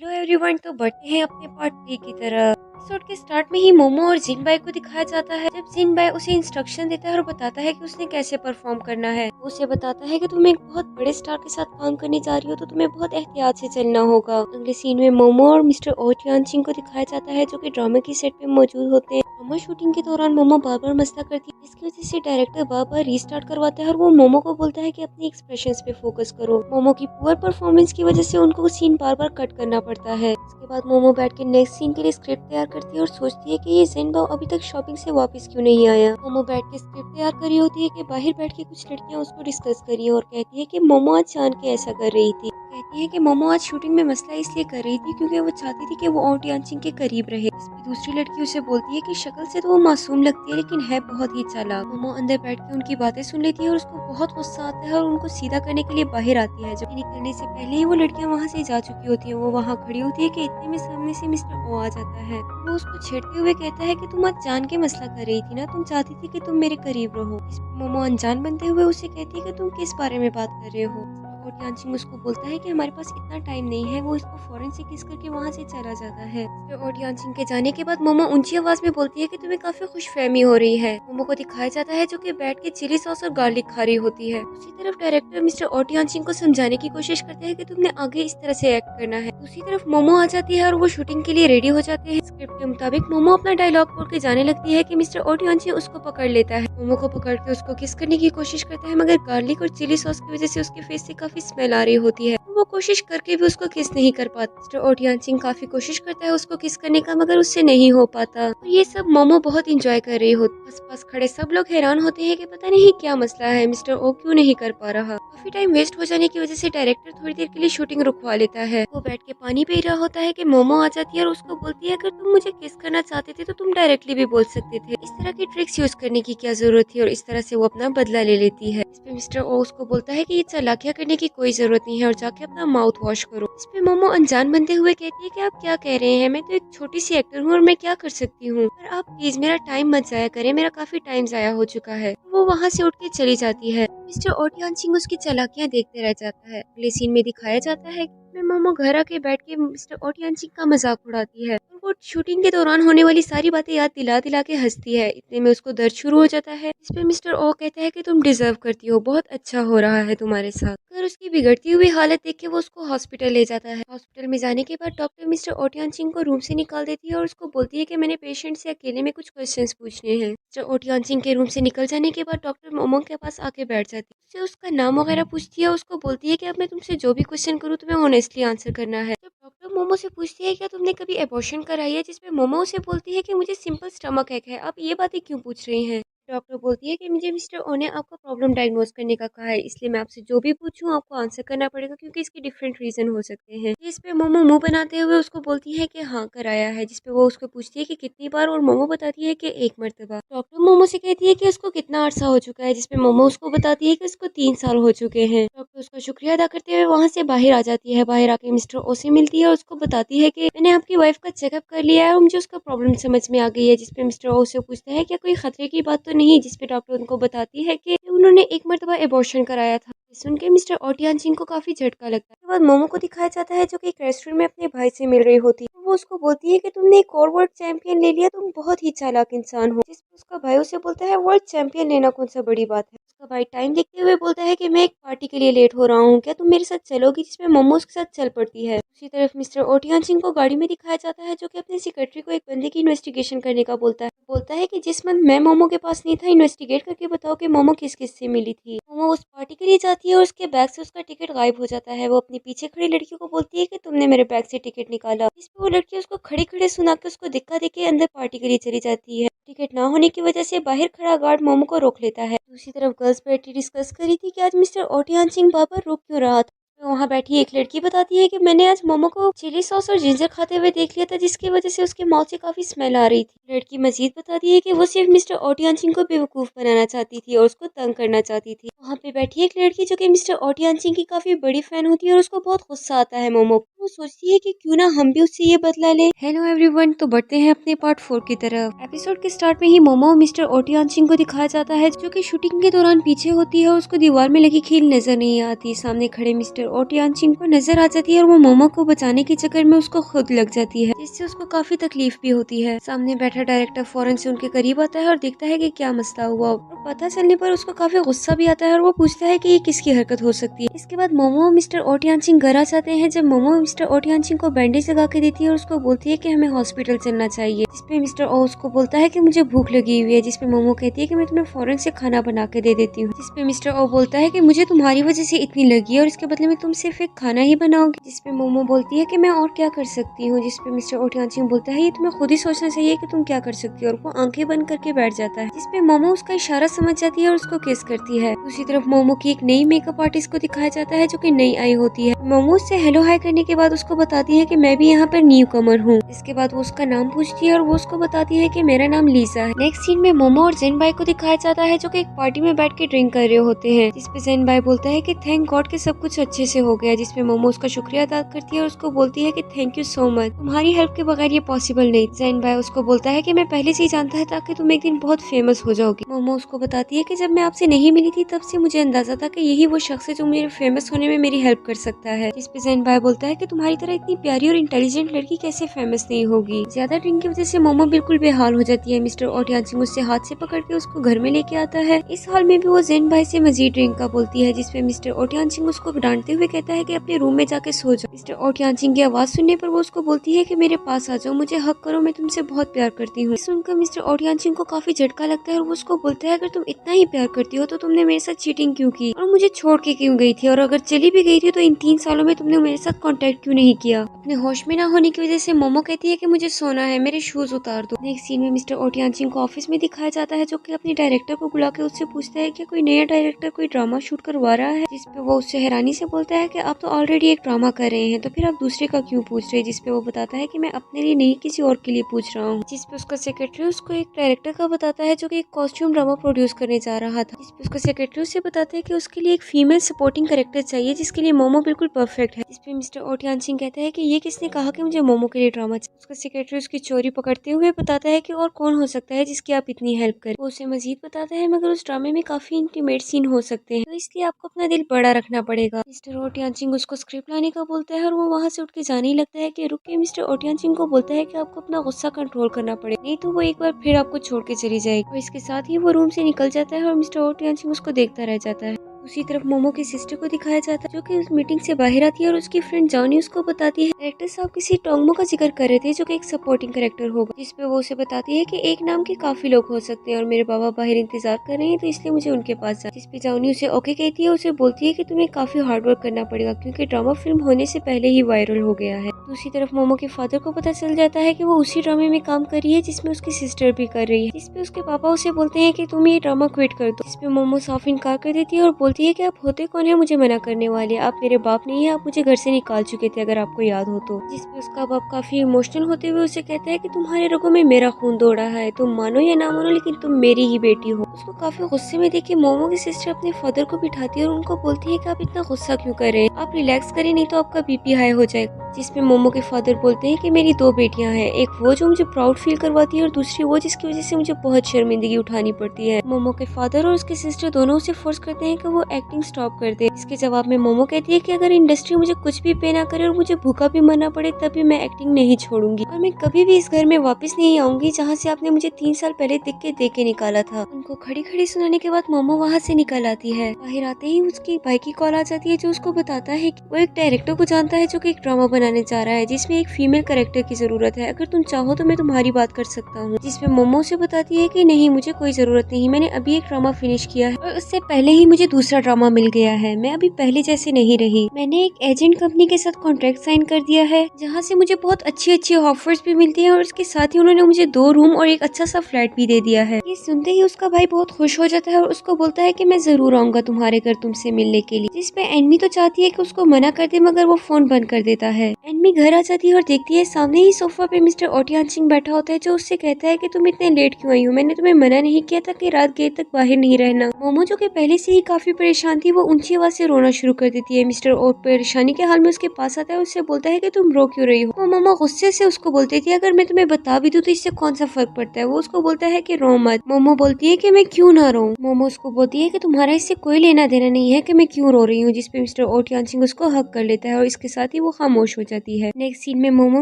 हेलो एवरीवन, तो बढ़ते हैं अपने पार्ट 3 की तरफ। एपिसोड के स्टार्ट में ही मोमो और जिनबाई को दिखाया जाता है, जब जिनबाई उसे इंस्ट्रक्शन देता है और बताता है कि उसने कैसे परफॉर्म करना है। वो उसे बताता है कि तुम एक बहुत बड़े स्टार के साथ काम करने जा रही हो, तो तुम्हें बहुत एहतियात से चलना होगा। अगले सीन में मोमो और मिस्टर ओ टियानचिंग को दिखाया जाता है, जो कि ड्रामे की सेट पे मौजूद होते हैं। मोमो शूटिंग के दौरान मोमो बार बार मसला करती है, जिसकी वजह से डायरेक्टर बार बार रीस्टार्ट करवाता है, और वो मोमो को बोलता है कि अपनी एक्सप्रेशंस पे फोकस करो। मोमो की पुअर परफॉर्मेंस की वजह से उनको सीन बार बार कट करना पड़ता है। इसके बाद मोमो बैठ के नेक्स्ट सीन के लिए स्क्रिप्ट तैयार करती है और सोचती है कि ये ज़ेनबाओ अभी तक शॉपिंग से वापस क्यों नहीं आया। मोमो बैठ के स्क्रिप्ट तैयार कर रही होती है कि बाहर बैठ के कुछ लड़कियां उसको डिस्कस कर रही है, और कहती है कि मोमो आज जान के ऐसा कर रही थी। कहती है कि मोमो आज शूटिंग में मसला इसलिए कर रही थी क्योंकि वो चाहती थी कि वो ओ टियानचिंग के करीब रहे। इसमें दूसरी लड़की उसे बोलती है कि शक्ल से तो वो मासूम लगती है लेकिन है बहुत ही चालाक। मोमो अंदर बैठ के उनकी बातें सुन लेती है और उसको बहुत गुस्सा आता है और उनको सीधा करने के लिए बाहर आती है। जब निकलने से पहले ही वो लड़कियां वहाँ से जा चुकी होती है। वो वहाँ खड़ी होती है कि इतने में सामने से मिस्टर ओ आ जाता है। वो उसको छेड़ते हुए कहता है कि तुम आज जान के मसला कर रही थी ना, तुम चाहती थी कि तुम मेरे करीब रहो। मोमो अनजान बनते हुए उसे कहती है कि तुम किस बारे में बात कर रहे हो। और टियानचिंग उसको बोलता है कि हमारे पास इतना टाइम नहीं है। वो इसको फौरन से किस करके वहाँ से चला जाता है। और टियानचिंग के जाने के बाद मोमो ऊंची आवाज में बोलती है कि तुम्हें काफी खुशफहमी हो रही है। मोमो को दिखाया जाता है जो कि बैठ के चिली सॉस और गार्लिक खा रही होती है। दूसरी तरफ डायरेक्टर मिस्टर ओ टियानचिंग को समझाने की कोशिश करते हैं कि तुमने आगे इस तरह से एक्ट करना है। दूसरी तरफ मोमो आ जाती है और वो शूटिंग के लिए रेडी हो जाते हैं। स्क्रिप्ट के मुताबिक मोमो अपना डायलॉग बोल के जाने लगती है कि मिस्टर ओ टियानचिंग उसको पकड़ लेता है। मोमो को पकड़ के उसको किस करने की कोशिश करता है, मगर गार्लिक और चिली सॉस की वजह से उसके फेस से काफी स्मेल आ रही होती है। वो कोशिश करके भी उसको किस नहीं कर पाता। मिस्टर ओ टियानचिंग काफी कोशिश करता है उसको किस करने का, मगर उससे नहीं हो पाता। और ये सब मोमो बहुत इंजॉय कर रही होती। आसपास खड़े सब लोग हैरान होते हैं कि पता नहीं क्या मसला है, मिस्टर ओ क्यों नहीं कर पा रहा। काफी टाइम वेस्ट हो जाने की वजह से डायरेक्टर थोड़ी देर के लिए शूटिंग रुकवा लेता है। वो बैठ के पानी पी रहा होता है कि मोमो आ जाती है और उसको बोलती है अगर तुम मुझे किस करना चाहते थे तो तुम डायरेक्टली भी बोल सकते थे, इस तरह की ट्रिक्स यूज करने की क्या जरूरत थी। और इस तरह से वो अपना बदला ले लेती है। इस पे मिस्टर ओ उसको बोलता है कि ये चालाकियां करने की कोई जरूरत नहीं है और जाके अपना माउथ वॉश करो। इस पे मोमो अनजान बनते हुए कहती है कि आप क्या कह रहे हैं, मैं तो एक छोटी सी एक्टर हूँ और मैं क्या कर सकती हूँ, पर आप प्लीज मेरा टाइम मत जाया करें, मेरा काफी टाइम जाया हो चुका है। वो वहाँ से उठ के चली जाती है। मिस्टर ओ टियानचिंग उसकी चालाकियां देखते रह जाता है। अगले सीन में दिखाया जाता है कि मोमो घर आके बैठ के मिस्टर ओ टियानचिंग का मजाक उड़ाती है, और वो शूटिंग के दौरान होने वाली सारी बातें याद दिला दिला के हंसती है। इतने में उसको दर्द शुरू हो जाता है। इस पे मिस्टर ओ कहता है कि तुम डिजर्व करती हो, बहुत अच्छा हो रहा है तुम्हारे साथ। अगर उसकी बिगड़ती हुई हालत देख के वो उसको हॉस्पिटल ले जाता है। हॉस्पिटल में जाने के बाद डॉक्टर मिस्टर ओ टियानचिंग को रूम से निकाल देती है और उसको बोलती है कि मैंने पेशेंट से अकेले में कुछ क्वेश्चंस पूछने हैं। मिस्टर ओ टियानचिंग के रूम से निकल जाने के बाद डॉक्टर मोमो के पास आके बैठ जाती है। उससे उसका नाम वगैरह पूछती है। उसको बोलती है कि अब मैं तुमसे जो भी क्वेश्चन करूँ तुम्हें ऑनेस्टली आंसर करना है। जब डॉक्टर मोमो से पूछती है क्या तुमने कभी एबॉर्शन कराई है, जिसपे मोमो उसे बोलती है कि मुझे सिंपल स्टमक एक है, आप ये बातें क्यों पूछ रही हैं। डॉक्टर बोलती है कि मुझे मिस्टर ओ ने आपका प्रॉब्लम डायग्नोज करने का कहा है, इसलिए मैं आपसे जो भी पूछूं आपको आंसर करना पड़ेगा, क्योंकि इसके डिफरेंट रीजन हो सकते हैं। इस पे मोमो मुंह बनाते हुए उसको बोलती है कि हाँ कराया है, जिसपे वो उसको पूछती है कि कितनी बार, और मोमो बताती है कि 1 मरतबा। डॉक्टर मोमो से कहती है कि उसको कितना अरसा हो चुका है, जिसपे मोमो उसको बताती है कि उसको 3 साल हो चुके हैं। डॉक्टर उसका शुक्रिया अदा करते हुए वहाँ से बाहर आ जाती है। बाहर आके मिस्टर ओ से मिलती है और उसको बताती है कि मैंने आपकी वाइफ का चेकअप कर लिया है और मुझे उसका प्रॉब्लम समझ में आ गई है। जिसपे मिस्टर ओ से पूछता है क्या कोई खतरे की बात तो नहीं, जिसपे डॉक्टर उनको बताती है कि उन्होंने एक मर्तबा एबॉर्शन कराया था। सुन के मिस्टर ओटियान सिंह को काफी झटका लगता है। उसके बाद मोमो को दिखाया जाता है जो कि एक रेस्टोरेंट में अपने भाई से मिल रही होती है। वो उसको बोलती है कि तुमने एक और वर्ल्ड चैंपियन ले लिया, तुम बहुत ही चालाक इंसान हो। जिसपे उसका भाई उसे बोलता है वर्ल्ड चैंपियन लेना कौन सा बड़ी बात है। उसका भाई टाइम देखते हुए बोलता है कि मैं एक पार्टी के लिए लेट हो रहा हूँ, क्या तुम मेरे साथ चलोगी, जिसपे मोमो उसके साथ चल पड़ती है। दूसरी तरफ मिस्टर ओटियान सिंह को गाड़ी में दिखाया जाता है जो कि अपने सेक्रेटरी को एक बंदे की इन्वेस्टिगेशन करने का बोलता है कि जिस मंथ मैं मोमो के पास नहीं था, इन्वेस्टिगेट करके बताओ कि मोमो किस किस से मिली थी। मोमो उस पार्टी के लिए जाती है और उसके बैग से उसका टिकट गायब हो जाता है। वो अपनी पीछे खड़ी लड़की को बोलती है कि तुमने मेरे बैग से टिकट निकाला। इस पे वो लड़की उसको खड़े खड़े सुना के उसको धक्का देके अंदर पार्टी के लिए चली जाती है। टिकट ना होने की वजह से बाहर खड़ा गार्ड मोमो को रोक लेता है। दूसरी तरफ गर्ल्स पार्टी डिस्कस करी थी कि आज मिस्टर ओटियान सिंह बाबर रुक क्यों रहा था। तो वहाँ बैठी एक लड़की बताती है कि मैंने आज मोमो को चिली सॉस और जिंजर खाते हुए देख लिया था, जिसकी वजह से उसके माउथ से काफी स्मेल आ रही थी। लड़की मजीद बताती है कि वो सिर्फ मिस्टर ओटियान सिंह को बेवकूफ बनाना चाहती थी और उसको तंग करना चाहती थी। वहाँ पे बैठी एक लड़की जो कि मिस्टर ओटियान सिंह की काफी बड़ी फैन होती है और उसको बहुत गुस्सा आता है मोमो। वो सोचती है कि क्यों ना हम भी उससे ये बदला ले। हेलो एवरीवन, तो बढ़ते हैं अपने पार्ट 4 की तरफ। एपिसोड के स्टार्ट में ही मोमो मिस्टर ओटियान सिंह को दिखाया जाता है जो कि शूटिंग के दौरान पीछे होती है और उसको दीवार में लगी कील नजर नहीं आती। सामने खड़े मिस्टर ओटियान सिंह को नजर आ जाती है और वो मोमो को बचाने के चक्कर में उसको खुद लग जाती है, जिससे उसको काफी तकलीफ भी होती है। सामने बैठा डायरेक्टर फौरन से उनके करीब आता है और देखता है कि क्या मसला हुआ, और पता चलने पर उसको काफी गुस्सा भी आता है और वो पूछता है कि ये किसकी हरकत हो सकती है। इसके बाद मोमो मिस्टर ओटियान सिंह घर आ जाते हैं। जब मोमो मिस्टर ओटियान सिंह को बैंडेज लगा के देती है और उसको बोलती है कि हमें हॉस्पिटल चलना चाहिए, जिसपे मिस्टर ओ उसको बोलता है कि मुझे भूख लगी हुई है, जिसपे मोमो कहती है कि मैं तुम्हें फौरन से खाना बना के दे देती हूँ। जिसपे मिस्टर ओ बोलता है कि मुझे तुम्हारी वजह से इतनी लगी है और इसके बदले में तुम सिर्फ एक खाना ही बनाओगी। जिसपे मोमो बोलती है कि मैं और क्या कर सकती हूँ। जिसपे मिस्टर ओटियान सिंह बोलता है ये तुम्हें खुद ही सोचना चाहिए कि तुम क्या कर सकती हो, और वो आंखें बंद करके बैठ जाता है। जिसपे मोमो उसका इशारा समझ जाती है और उसको किस करती है। दूसरी तरफ मोमो की एक नई मेकअप आर्टिस्ट को दिखाया जाता है जो कि नई आई होती है। मोमो उससे हेलो हाय करने के बाद उसको बताती है कि मैं भी यहाँ पर न्यू कमर हूँ। इसके बाद वो उसका नाम पूछती है और वो उसको बताती है कि मेरा नाम लीसा है। नेक्स्ट सीन में मोमो और जेन भाई को दिखाया जाता है जो कि एक पार्टी में बैठ के ड्रिंक कर रहे होते हैं। जिसपे जेन भाई बोलता है कि थैंक गॉड के सब कुछ अच्छे से हो गया। जिसपे मोमो उसका शुक्रिया अदा करती है और उसको बोलती है कि थैंक यू सो मच, तुम्हारी हेल्प के बगैर ये पॉसिबल नहीं। जेन भाई उसको बोलता है कि मैं पहले से ही जानता था कि तुम एक दिन बहुत फेमस हो जाओगी। मोमो उसको बताती है कि जब मैं आपसे नहीं मिली थी तब से मुझे अंदाजा था कि यही वो शख्स है जो मेरे फेमस होने में मेरी हेल्प कर सकता है। जिसपे जेन भाई बोलता है कि तुम्हारी तरह इतनी प्यारी और इंटेलिजेंट लड़की कैसे फेमस नहीं होगी। ज्यादा ड्रिंक की वजह से मोमो बिल्कुल बेहाल हो जाती है। मिस्टर ओटियान सिंह उससे हाथ से पकड़ के उसको घर में लेके आता है। इस हाल में भी वो जेन भाई से मजीद ड्रिंक का बोलती है। जिसपे मिस्टर ओटियान सिंह उसको डांटते हुए कहता है कि अपने रूम में जाके सो जाओ। मिस्टर ओटियान सिंह की आवाज सुनने पर वो उसको बोलती है कि मेरे पास आ जाओ, मुझे हक करो, मैं तुमसे बहुत प्यार करती हूँ। सुनकर मिस्टर ओटियान सिंह को काफी झटका लगता है और वो उसको बोलता है अगर तुम इतना ही प्यार करती हो तो तुमने मेरे साथ चीटिंग क्यों की और मुझे छोड़ के क्यों गई थी, और अगर चली भी गई थी तो इन 3 सालों में तुमने मेरे साथ कांटेक्ट क्यों नहीं किया। अपने होश में ना होने की वजह से मोमो कहती है कि मुझे सोना है, मेरे शूज उतार दो। नेक्स्ट सीन में मिस्टर ओटियान सिंह को ऑफिस में दिखाया जाता है जो कि अपने डायरेक्टर को बुला के उससे पूछता है कि कोई नया डायरेक्टर कोई ड्रामा शूट करवा रहा है। जिसपे वो उससे हैरानी से बोलता है कि आप तो ऑलरेडी एक ड्रामा कर रहे हैं, तो फिर आप दूसरे का क्यों पूछ रहे हैं। जिसपे वो बताता है कि मैं अपने लिए नहीं किसी और के लिए पूछ रहा हूँ। जिसपे उसका सेक्रेटरी उसको एक डायरेक्टर का बताता है जो कि एक कॉस्ट्यूम ड्रामा प्रोड्यूस करने जा रहा था। जिसपे उसका सेक्रेटरी उससे बताता है कि उसके लिए एक फीमेल सपोर्टिंग कैरेक्टर चाहिए जिसके लिए मोमो बिल्कुल परफेक्ट है। जिसपे मिस्टर ओटियान सिंह कहता है कि ये किसने कहा कि मुझे मोमो के लिए ड्रामा चाहिए। उसका सेक्रेटरी उसकी चोरी पकड़ते हुए बताता है कि और कौन हो सकता है जिसकी आप इतनी हेल्प करें। वो उसे मजीद बताता है मगर उस ड्रामे में काफी इंटीमेट सीन हो सकते हैं, तो इसलिए आपको अपना दिल बड़ा रखना पड़ेगा। मिस्टर ओटियान सिंह उसको स्क्रिप्ट लाने का बोलता है और वो वहाँ से उठ के जाने ही लगता है कि रुक के मिस्टर ओटियान सिंह को बोलता है कि आपको अपना गुस्सा कंट्रोल करना पड़ेगा, नहीं तो वो एक बार फिर आपको छोड़ के चली जाएगी। और इसके साथ ही वो रूम से निकल जाता है और मिस्टर ओटियान सिंह उसको देखता रह जाता है। दूसरी तरफ मोमो की सिस्टर को दिखाया जाता है जो कि उस मीटिंग से बाहर आती है और उसकी फ्रेंड जॉनी उसको बताती है डायरेक्टर साहब किसी टोंगमो का जिक्र कर रहे थे जो कि एक सपोर्टिंग कैरेक्टर होगा। जिसपे वो उसे बताती है कि एक नाम के काफी लोग हो सकते हैं और मेरे बाबा बाहर इंतजार कर रहे हैं तो इसलिए मुझे उनके पास जा। जिसपे जॉनी उसे ओके कहती है, उसे बोलती है कि तुम्हें काफी हार्डवर्क करना पड़ेगा क्योंकि ड्रामा फिल्म होने से पहले ही वायरल हो गया है। दूसरी तरफ मोमो के फादर को पता चल जाता है कि वो उसी ड्रामे में काम कर रही है जिसमें उसकी सिस्टर भी कर रही है। जिसपे उसके पापा उसे बोलते हैं कि तुम ये ड्रामा क्विट कर दो। जिसपे मोमो साफ इनकार कर देती है और बोलती है कि आप होते कौन है मुझे मना करने वाले, आप मेरे बाप नहीं है, आप मुझे घर से निकाल चुके थे अगर आपको याद हो तो। जिसपे उसका बाप काफी इमोशनल होते हुए उसे कहता है कि तुम्हारे रगों में मेरा खून दौड़ा है, तुम मानो या ना मानो लेकिन तुम मेरी ही बेटी हो। उसको काफी गुस्से में देख के मोमो की सिस्टर अपने फादर को बिठाती है और उनको बोलती है कि आप इतना गुस्सा क्यों कर रहे हैं, आप रिलैक्स करें नहीं तो आपका बीपी हाई हो जाएगा। जिसपे मोमो के फादर बोलते हैं कि मेरी 2 बेटियां हैं, एक वो जो मुझे प्राउड फील करवाती है और दूसरी वो जिसकी वजह से मुझे बहुत शर्मिंदगी उठानी पड़ती है। मोमो के फादर और उसके सिस्टर दोनों उसे फोर्स करते हैं कि वो एक्टिंग स्टॉप कर दे। इसके जवाब में मोमो कहती है कि अगर इंडस्ट्री मुझे कुछ भी पे ना करे और मुझे भूखा भी मरना पड़े तब भी मैं एक्टिंग नहीं छोड़ूंगी और मैं कभी भी इस घर में वापस नहीं आऊंगी जहाँ से आपने मुझे 3 साल पहले दे के निकाला था। उनको खड़ी खड़ी सुनाने के बाद मोमो वहाँ से निकल आती है। बाहर आते ही उसकी भाई की कॉल आ जाती है जो उसको बताता है कि वो एक डायरेक्टर को जानता है जो कि एक ड्रामा बनाने जा रहा है जिसमें एक फीमेल कैरेक्टर की जरूरत है, अगर तुम चाहो तो मैं तुम्हारी बात कर सकता हूँ। जिसमें मोमो से बताती है कि नहीं मुझे कोई जरूरत नहीं, मैंने अभी एक ड्रामा फिनिश किया है और उससे पहले ही मुझे दूसरा ड्रामा मिल गया है, मैं अभी पहले जैसे नहीं रही। मैंने एक एजेंट कंपनी के साथ कॉन्ट्रैक्ट साइन कर दिया है जहाँ से मुझे बहुत अच्छी अच्छी ऑफर्स भी मिलती है और उसके साथ ही उन्होंने मुझे 2 रूम और एक अच्छा सा फ्लैट भी दे दिया है। ये सुनते ही उसका भाई बहुत खुश हो जाता है और उसको बोलता है कि मैं जरूर आऊंगा तुम्हारे घर तुमसे मिलने के लिए। जिसपे एनमी तो चाहती है कि उसको मना कर दे मगर वो फोन बंद कर देता है। एनमी घर आ जाती है और देखती है सामने ही सोफा पे मिस्टर ओटियानचिंग बैठा होता है जो उससे कहता है कि तुम इतने लेट क्यों आई हो, मैंने तुम्हें मना नहीं किया था कि रात देर तक बाहर नहीं रहना। मोमो जो कि पहले से ही काफी परेशान थी वो ऊंची आवाज से रोना शुरू कर देती है। मिस्टर ओट परेशानी के हाल में उसके पास आता है, उससे बोलता है कि तुम रो क्यों रही हो। वो मोमो गुस्से से उसको बोलती थी अगर मैं तुम्हें बता भी दूं तो इससे कौन सा फर्क पड़ता है। वो उसको बोलता है कि रो मत। मोमो बोलती है कि मैं क्यों ना रो। मोमो उसको बोलती है कि तुम्हारा इससे कोई लेना देना नहीं है कि मैं क्यों रो रही हूँ। जिसपे मिस्टर ओटियानचिंग उसको हक कर लेता है और इसके साथ ही वो खामोश हो जाती है। नेक्स्ट सीन में मोमो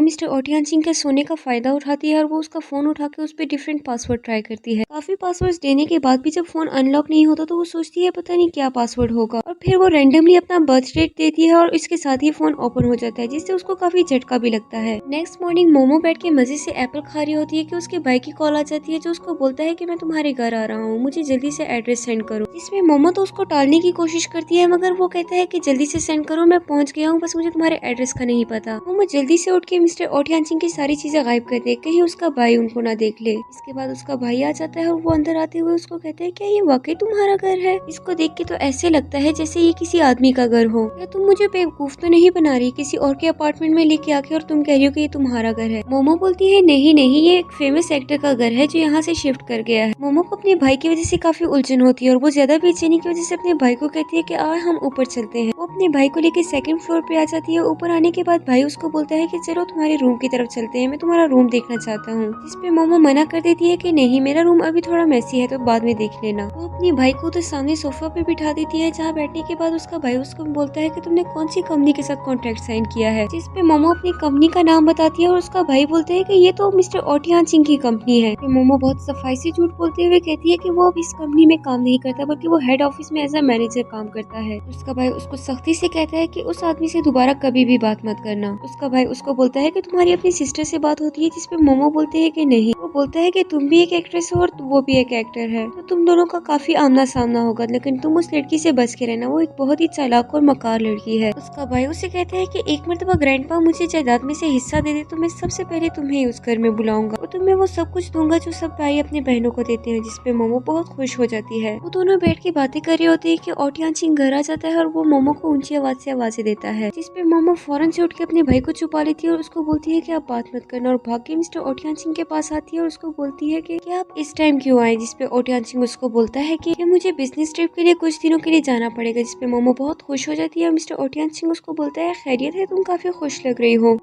मिस्टर ओटियानचिंग के सोने का फायदा उठाती है और वो उसका फोन उठा के उस पर डिफरेंट पासवर्ड ट्राई करती है। काफी पासवर्ड देने के बाद भी जब फोन अनलॉक नहीं होता तो वो सोचती है पता नहीं क्या पासवर्ड होगा और फिर वो रेंडमली अपना बर्थ डेट देती है और इसके साथ ही फोन ओपन हो जाता है जिससे उसको काफी झटका भी लगता है। नेक्स्ट मॉर्निंग मोमो बैठ के मजे से एप्पल खा रही होती है कि उसके भाई की कॉल आ जाती है जो उसको बोलता है कि मैं तुम्हारे घर आ रहा हूँ, मुझे जल्दी से एड्रेस सेंड करो। जिसमें मोमो तो उसको टालने की कोशिश करती है मगर वो कहता है कि जल्दी से सेंड करो, मैं पहुंच गया हूँ, बस मुझे तुम्हारे एड्रेस का नहीं पता। मोमो जल्दी से उठ के मिस्टर ओटियानचिंग की सारी चीजें गायब कर दे कहीं उसका भाई उनको ना देख ले। इसके बाद उसका भाई आ जाता है और वो अंदर आते हुए उसको कहता है क्या ये वाकई तुम्हारा घर है। इसको देख के तो ऐसे लगता है जैसे ये किसी आदमी का घर हो। क्या तुम मुझे बेवकूफ तो नहीं बना रही किसी और के अपार्टमेंट में लेके आके और तुम कह रही हो कि ये तुम्हारा घर है। मोमो बोलती है नहीं नहीं ये एक फेमस एक्टर का घर है जो यहाँ से शिफ्ट कर गया है। मोमो को अपने भाई की वजह से काफी उलझन होती है और वो ज्यादा बेचैनी की वजह से अपने भाई को कहती है कि आ हम ऊपर चलते हैं। वो अपने भाई को लेकर सेकंड फ्लोर पे आ जाती है। ऊपर आने के बाद भाई उसको बोलता है कि चलो तुम्हारे रूम की तरफ चलते हैं, मैं तुम्हारा रूम देखना चाहता हूँ। जिसपे मोमो मना कर देती है कि नहीं मेरा रूम अभी थोड़ा मैसी है तो बाद में देख लेना। वो अपने भाई को तो सामने सोफा पे बिठा देती है जहाँ बैठने के बाद उसका भाई उसको बोलता है कि तुमने कौन सी कंपनी के साथ कॉन्ट्रैक्ट साइन किया है। जिसपे मोमो अपनी कंपनी का नाम बताती है और उसका भाई बोलता है कि ये तो मिस्टर ओटियानचिंग की कंपनी है। मोमो बहुत सफाई से झूठ बोलते हुए कहती है कि वो अब इस कंपनी में काम नहीं करता बल्कि वो हेड ऑफिस में एज अ मैनेजर काम करता है। उसका भाई उसको सख्ती से कहता है कि उस आदमी से दोबारा कभी भी बात मत करना। उसका भाई उसको बोलता है कि तुम्हारी अपनी सिस्टर से बात होती है। जिसपे मोमो बोलते है कि नहीं। वो बोलता है कि तुम भी एक एक्ट्रेस हो और वो भी एक एक्टर है तो तुम दोनों का काफी आमना सामना होगा, लेकिन तुम उस लड़की से बच के रहना, वो एक बहुत ही चालाक और मकार लड़की है। उसका भाई उसे कहता है कि एक मरतबा ग्रैंडपा मुझे जायदाद में से हिस्सा दे दे तो मैं सबसे पहले तुम्हें उस घर में बुलाऊंगा और तुम्हें वो सब कुछ दूंगा जो सब भाई अपने बहनों को देते हैं। जिसपे मोमो बहुत खुश हो जाती है। वो दोनों बैठ के बातें कर रहे होते हैं कि ओटियानचिंग घर आ जाता है और वो मोमो को ऊंची आवाज से आवाजें देता है। जिसपे मोमो फौरन से उठ के अपने भाई को छुपा लेती है और उसको बोलती है कि आप बात मत करना और भाग के मिस्टर ओटियानचिंग के पास आती है और उसको बोलती है कि आप इस टाइम क्यों आए। जिसपे ओटियानचिंग उसको बोलता है कि मुझे बिजनेस ट्रिप के लिए कुछ दिनों के लिए जाना पड़ेगा। जिसपे मोमो बहुत खुश हो जाती है और मिस्टर ओटियानचिंग उसको बोलता है खैरियत है, तुम काफी खुश लग रही हो।